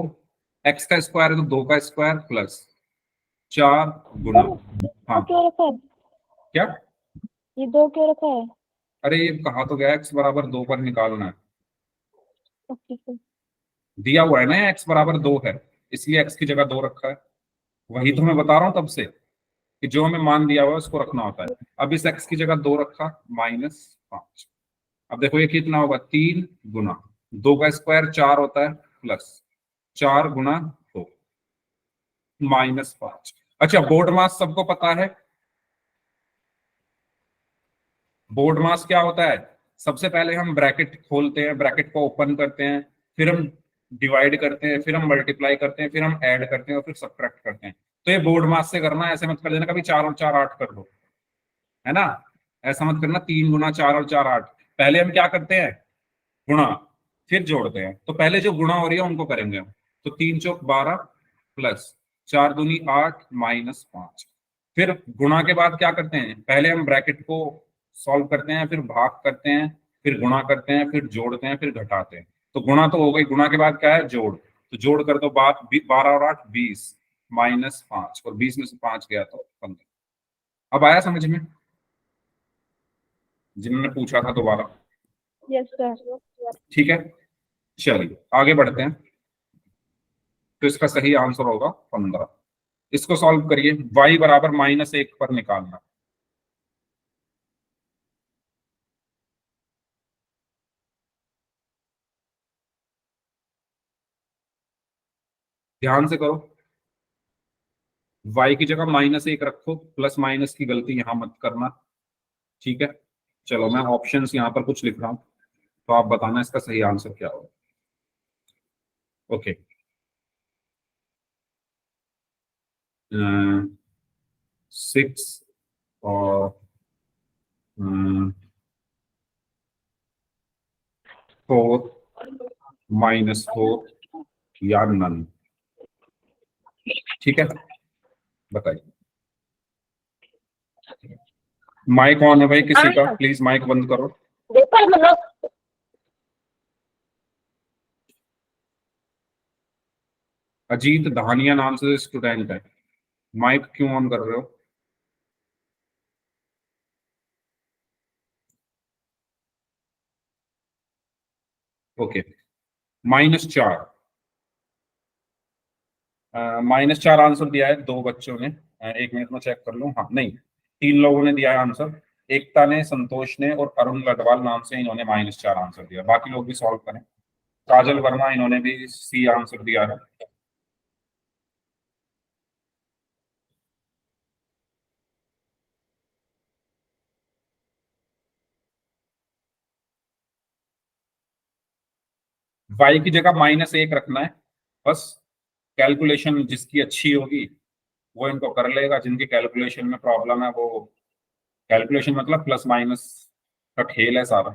x का स्क्वायर है तो 2 का स्क्वायर प्लस 4 गुना। हाँ क्यों रखा है? क्या? ये 2 क्यों रखा है? अरे ये कहा तो गया x बराबर 2 पर निकालना है, ओके सर। दिया हुआ है ना x बराबर 2 है, इसलिए x की जगह 2 रखा है। वही तो मैं बता रहा हूं तब से कि जो हमें मान दिया हुआ है उसको रखना होता है। अब इस x की जगह 2 रखा, -5। अब देखो ये कितना होगा 3 गुना 2 का स्क्वायर 4 होता है, प्लस 4 गुना 2 -5। अच्छा, बोर्ड मास सबको पता है। बोर्ड मास क्या होता है? सबसे पहले हम ब्रैकेट खोलते हैं, ब्रैकेट को ओपन करते हैं, फिर हम डिवाइड करते हैं, फिर हम मल्टीप्लाई करते हैं, फिर हम ऐड करते हैं और फिर सब्ट्रैक्ट करते हैं। तो ये बोर्ड मास से करना है, ऐसे मत कर देना कभी 4 और 4 8 कर दो, है ना। ऐसा मत करना 3 गुना 4 और 4 8। पहले हम क्या करते हैं? गुणा, फिर जोड़ते हैं। तो पहले जो गुणा हो रही है उनको करेंगे हम। तो 3 चौक 12 प्लस 4 दूनी 8 -5। फिर गुणा के बाद क्या करते हैं? पहले हम ब्रैकेट को सॉल्व करते हैं, फिर भाग करते हैं, फिर गुणा करते हैं, फिर जोड़ते हैं, फिर घटाते हैं। तो गुणा तो हो गई, गुणा के बाद क्या है? जोड़। तो जोड़ कर दो, 12 और 8 20 -5, और 20 में से 5 गया तो 15। अब आया समझ में जिन्होंने पूछा था दोबारा? Yes sir. ठीक है, चलिए आगे बढ़ते हैं। तो इसका सही आंसर होगा 15। इसको सॉल्व करिए, y बराबर -1 पर निकालना। ध्यान से करो, y की जगह -1 रखो, प्लस माइनस की गलती यहां मत करना। ठीक है, चलो मैं ऑप्शंस यहां पर कुछ लिख रहा हूं, तो आप बताना इसका सही आंसर क्या होगा। ओके, 6 और 4 -4 या नन। ठीक है, बताइए। माइक ऑन है भाई किसी का? प्लीज माइक बंद करो। अजीत धानिया नाम से स्टूडेंट है, माइक क्यों ऑन कर रहे हो? ओके, -4। -4 आंसर दिया है 2 बच्चों ने। 1 मिनट में चेक कर लूं। हाँ, नहीं, 3 लोगों ने दिया है आंसर। एकता ने, संतोष ने और अरुण लडवाल नाम से इन्होंने -4 आंसर दिया। बाकी लोग भी सॉल्व करें। काजल वर्मा, इन्होंने भी सी आंसर दिया है। y की जगह -1 रखना है बस। कैलकुलेशन जिसकी अच्छी होगी वो इनको कर लेगा, जिनकी कैलकुलेशन में प्रॉब्लम है वो, कैलकुलेशन मतलब प्लस माइनस का खेल है सारा,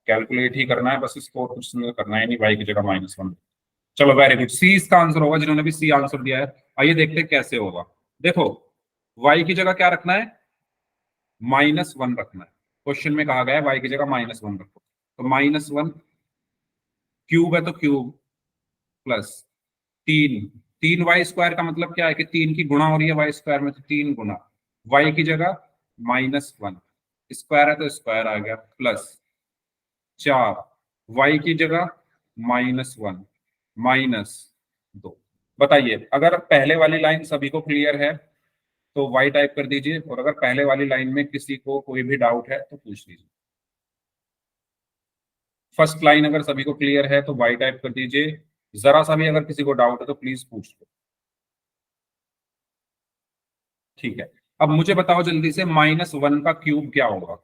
कैलकुलेट ही करना है बस इसको, कुछ नहीं करना है। नहीं, y की जगह -1। चलो वेरी गुड, सी इसका आंसर होगा। जिन्होंने भी सी आंसर दिया है, आइए देखते हैं कैसे होगा। देखो, y की जगह क्या रखना है? -1 रखना है। क्वेश्चन में कहा गया है y की जगह -1 रखो। तो -1 क्यूब है तो क्यूब प्लस 3y² का मतलब क्या है कि 3 की गुणा हो रही है y² में, तो 3 गुना y की जगह -1, स्क्वायर है तो स्क्वायर आ गया, प्लस 4 y की जगह -1 -2। बताइए, अगर पहले वाली लाइन सभी को क्लियर है तो y टाइप कर दीजिए, और अगर पहले वाली लाइन में किसी को कोई भी डाउट है तो पूछ लीजिए। फर्स्ट लाइन अगर सभी को क्लियर है तो y टाइप कर दीजिए, जरा सा भी अगर किसी को डाउट है तो प्लीज पूछ लो। ठीक है, अब मुझे बताओ जल्दी से, -1 का क्यूब क्या होगा?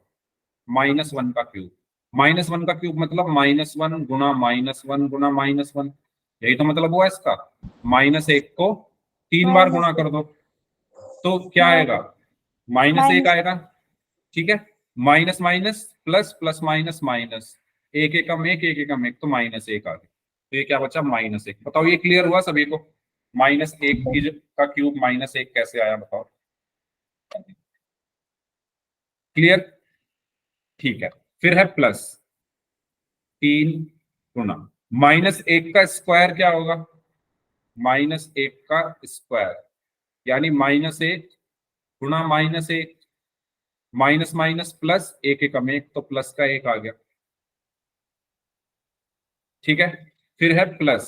-1 का क्यूब, -1 का क्यूब मतलब -1 गुना -1 गुना -1, यही तो मतलब हुआ इसका। -1 को 3 बार गुणा कर दो तो क्या आएगा? -1 आएगा। ठीक है, minus minus plus, plus minus minus, एक एकम एक, एक एकम एक, तो -1 आ गया। तो ये क्या बचा? -1। बताओ ये क्लियर हुआ सभी को? -1 का क्यूब -1 कैसे आया बताओ? क्लियर? ठीक है, फिर है प्लस 3 गुना -1 का स्क्वायर क्या होगा? -1 का स्क्वायर यानी -1 गुना -1, माइनस माइनस प्लस, एक एकम एक, तो प्लस का 1 आ गया। ठीक है, फिर है प्लस।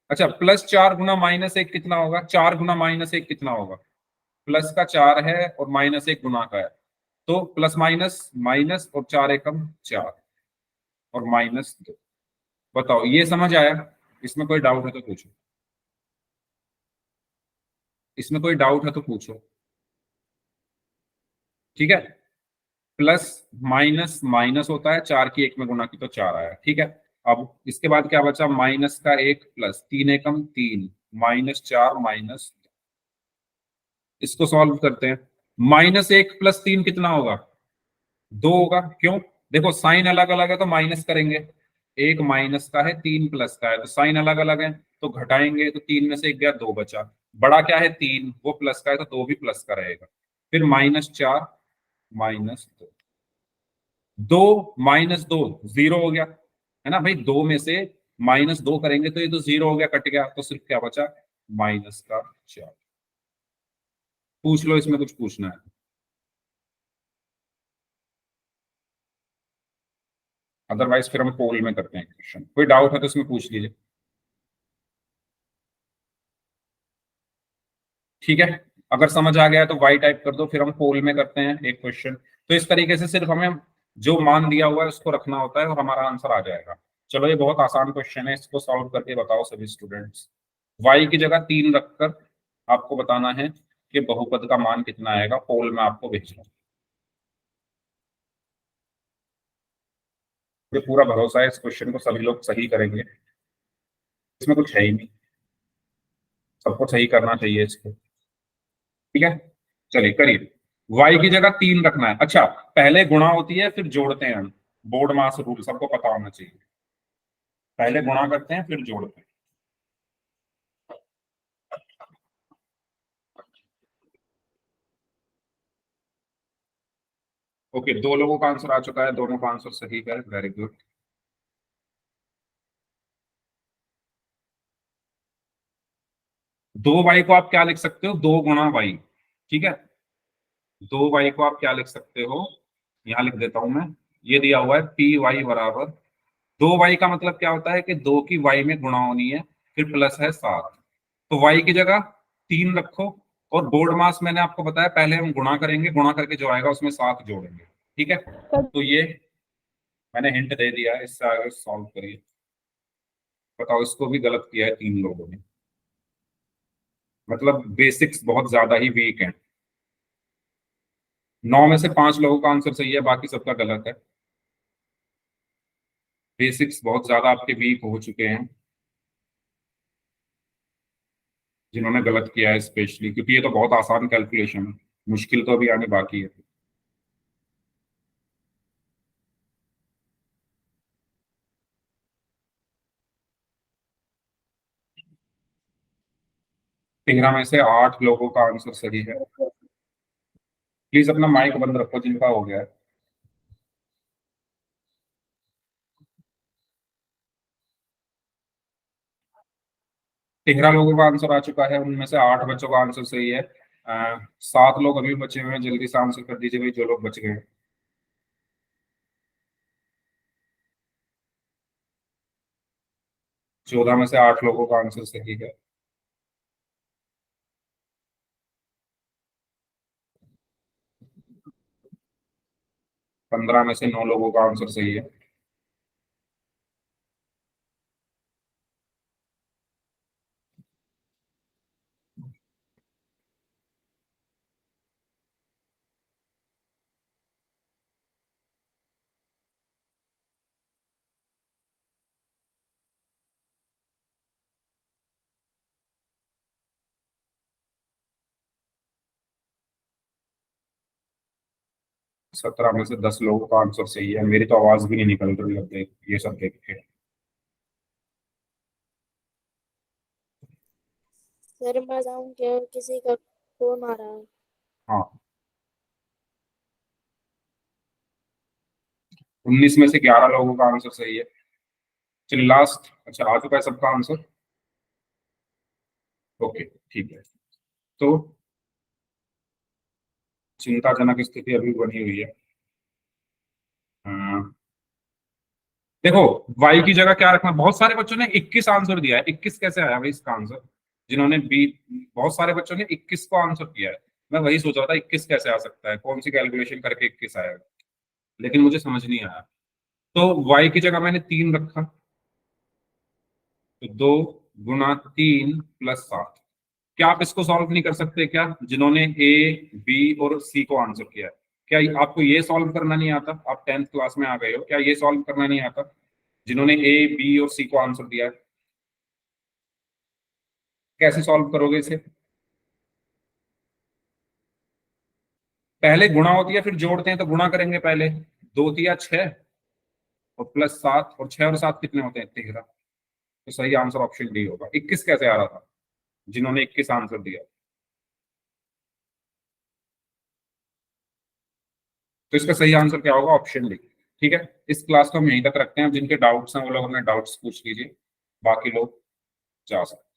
अच्छा, +4 गुना -1 कितना होगा? 4 गुना -1 कितना होगा? प्लस का 4 है और -1 गुना का है, तो प्लस माइनस माइनस, और 4 एकम 4। और -2। बताओ ये समझ आया? इसमें कोई डाउट है तो पूछो, इसमें कोई डाउट है तो पूछो। ठीक है, प्लस माइनस माइनस होता है, 4 की 1 में गुना की तो 4 आया। ठीक है, अब इसके बाद क्या बचा, माइनस का 1 प्लस 3 एकम 3 -4 माइनस। इसको सॉल्व करते हैं। -1 + 3 कितना होगा, 2 होगा। क्यों, देखो साइन अलग अलग है तो माइनस करेंगे, 1 माइनस का है 3 प्लस का है, तो साइन अलग अलग है तो घटाएंगे, तो 3 में से 1 गया 2 बचा। बड़ा क्या है 3, वो प्लस का है तो 2 भी प्लस का रहेगा। फिर -4 -2, 2 -2 0 हो गया, है ना भाई। 2 में से -2 करेंगे तो ये तो 0 हो गया, कट गया, तो सिर्फ क्या बचा, -4। पूछ लो, इसमें कुछ पूछना है? अदरवाइज फिर हम पोल में करते हैं क्वेश्चन। कोई डाउट है तो इसमें पूछ लीजिए। ठीक है, अगर समझ आ गया है तो वाई टाइप कर दो, फिर हम पोल में करते हैं एक क्वेश्चन। तो इस तरीके से सिर्फ हमें जो मान दिया हुआ है उसको रखना होता है और हमारा आंसर आ जाएगा। चलो ये बहुत आसान क्वेश्चन है, इसको सॉल्व करके बताओ सभी स्टूडेंट्स। वाई की जगह 3 रखकर आपको बताना है कि बहुपद का मान कितना आएगा। पोल में आपको भेजना है, ये पूरा भरोसा है इस क्वेश्चन को सभी लोग सही करेंगे, इसमें कुछ है ही नहीं, सबको सही करना चाहिए इसको। ठीक है, चलिए करिए। y की जगह 3 रखना है। अच्छा, पहले गुणा होती है फिर जोड़ते हैं हम, बोर्ड मास रूल सबको पता होना चाहिए। पहले गुणा करते हैं फिर जोड़ते हैं। ओके, 2 लोगों का आंसर आ चुका है, दोनों का आंसर सही है, वेरी गुड। दो वाई को आप क्या लिख सकते हो, 2 गुणा वाई। ठीक है, 2 वाई को आप क्या लिख सकते हो, यहां लिख देता हूं मैं। ये दिया हुआ है पी वाई बराबर 2 वाई का मतलब क्या होता है कि 2 की वाई में गुणा होनी है, फिर प्लस है 7। तो वाई की जगह 3 रखो, और बोर्ड मास मैंने आपको बताया पहले हम गुणा करेंगे, गुणा करके जो आएगा उसमें 7 जोड़ेंगे। ठीक है, तो ये मैंने हिंट दे दिया है, इससे आगे सॉल्व करिए। बताओ, इसको भी गलत किया है 3 लोगों ने, मतलब बेसिक्स बहुत ज्यादा ही वीक है। 9 में से 5 लोगों का आंसर सही है, बाकी सबका गलत है। बेसिक्स बहुत ज्यादा आपके वीक हो चुके हैं जिन्होंने गलत किया है, स्पेशली क्योंकि ये तो बहुत आसान कैलकुलेशन है, मुश्किल तो अभी आनी बाकी है। तेरह में से 8 लोगों का आंसर सही है। प्लीज अपना माइक बंद रखो जिनका हो गया है। तेरह लोगों का आंसर आ चुका है, उनमें से 8 बच्चों का आंसर सही है। 7 लोग अभी बचे हुए हैं, जल्दी से आंसर कर दीजिए भाई जो लोग बच गए हैं। 14 में से 8 लोगों का आंसर सही है। पंद्रह में से 9 लोगों का आंसर सही है। सत्रह में से 10 लोगों का आंसर सही है। मेरी तो आवाज भी नहीं निकल रही अब ये सब देख के। सर मैं बताऊं क्या, किसी का फोन आ रहा है। हाँ, 19 में से 11 लोगों का आंसर सही है। चलिए लास्ट, अच्छा आ चुका है सबका आंसर। ओके ठीक है, तो चिंताजनक स्थिति अभी बनी हुई है। हाँ, देखो वाई की जगह क्या रखना, बहुत सारे बच्चों ने 21 आंसर दिया है। 21 कैसे आया भाई इसका आंसर, जिन्होंने बी, बहुत सारे बच्चों ने 21 को आंसर किया है। मैं वही सोच रहा था 21 कैसे आ सकता है, कौन सी कैलकुलेशन करके 21 आएगा, लेकिन मुझे समझ नहीं आया। तो y की जगह मैंने 3 रखा, तो 2 गुना 3 प्लस 7। क्या आप इसको सॉल्व नहीं कर सकते क्या, जिन्होंने ए बी और सी को आंसर किया है? क्या आपको ये सॉल्व करना नहीं आता? आप 10th क्लास में आ गए हो, क्या ये सॉल्व करना नहीं आता जिन्होंने ए बी और सी को आंसर दिया है? कैसे सॉल्व करोगे इसे? पहले गुणा होती है फिर जोड़ते हैं, तो गुणा करेंगे पहले। 2 तिया 6 और प्लस 7, और 6 और 7 कितने होते हैं? 13। तो सही आंसर ऑप्शन डी होगा। 21 कैसे आ रहा था जिन्होंने 21 आंसर दिया? तो इसका सही आंसर क्या होगा? Option D. ठीक है, इस क्लास को हम यहीं तक रखते हैं। जिनके डाउट्स हैं वो लोग अपने डाउट्स पूछ लीजिए, बाकी लोग जा सकते हैं।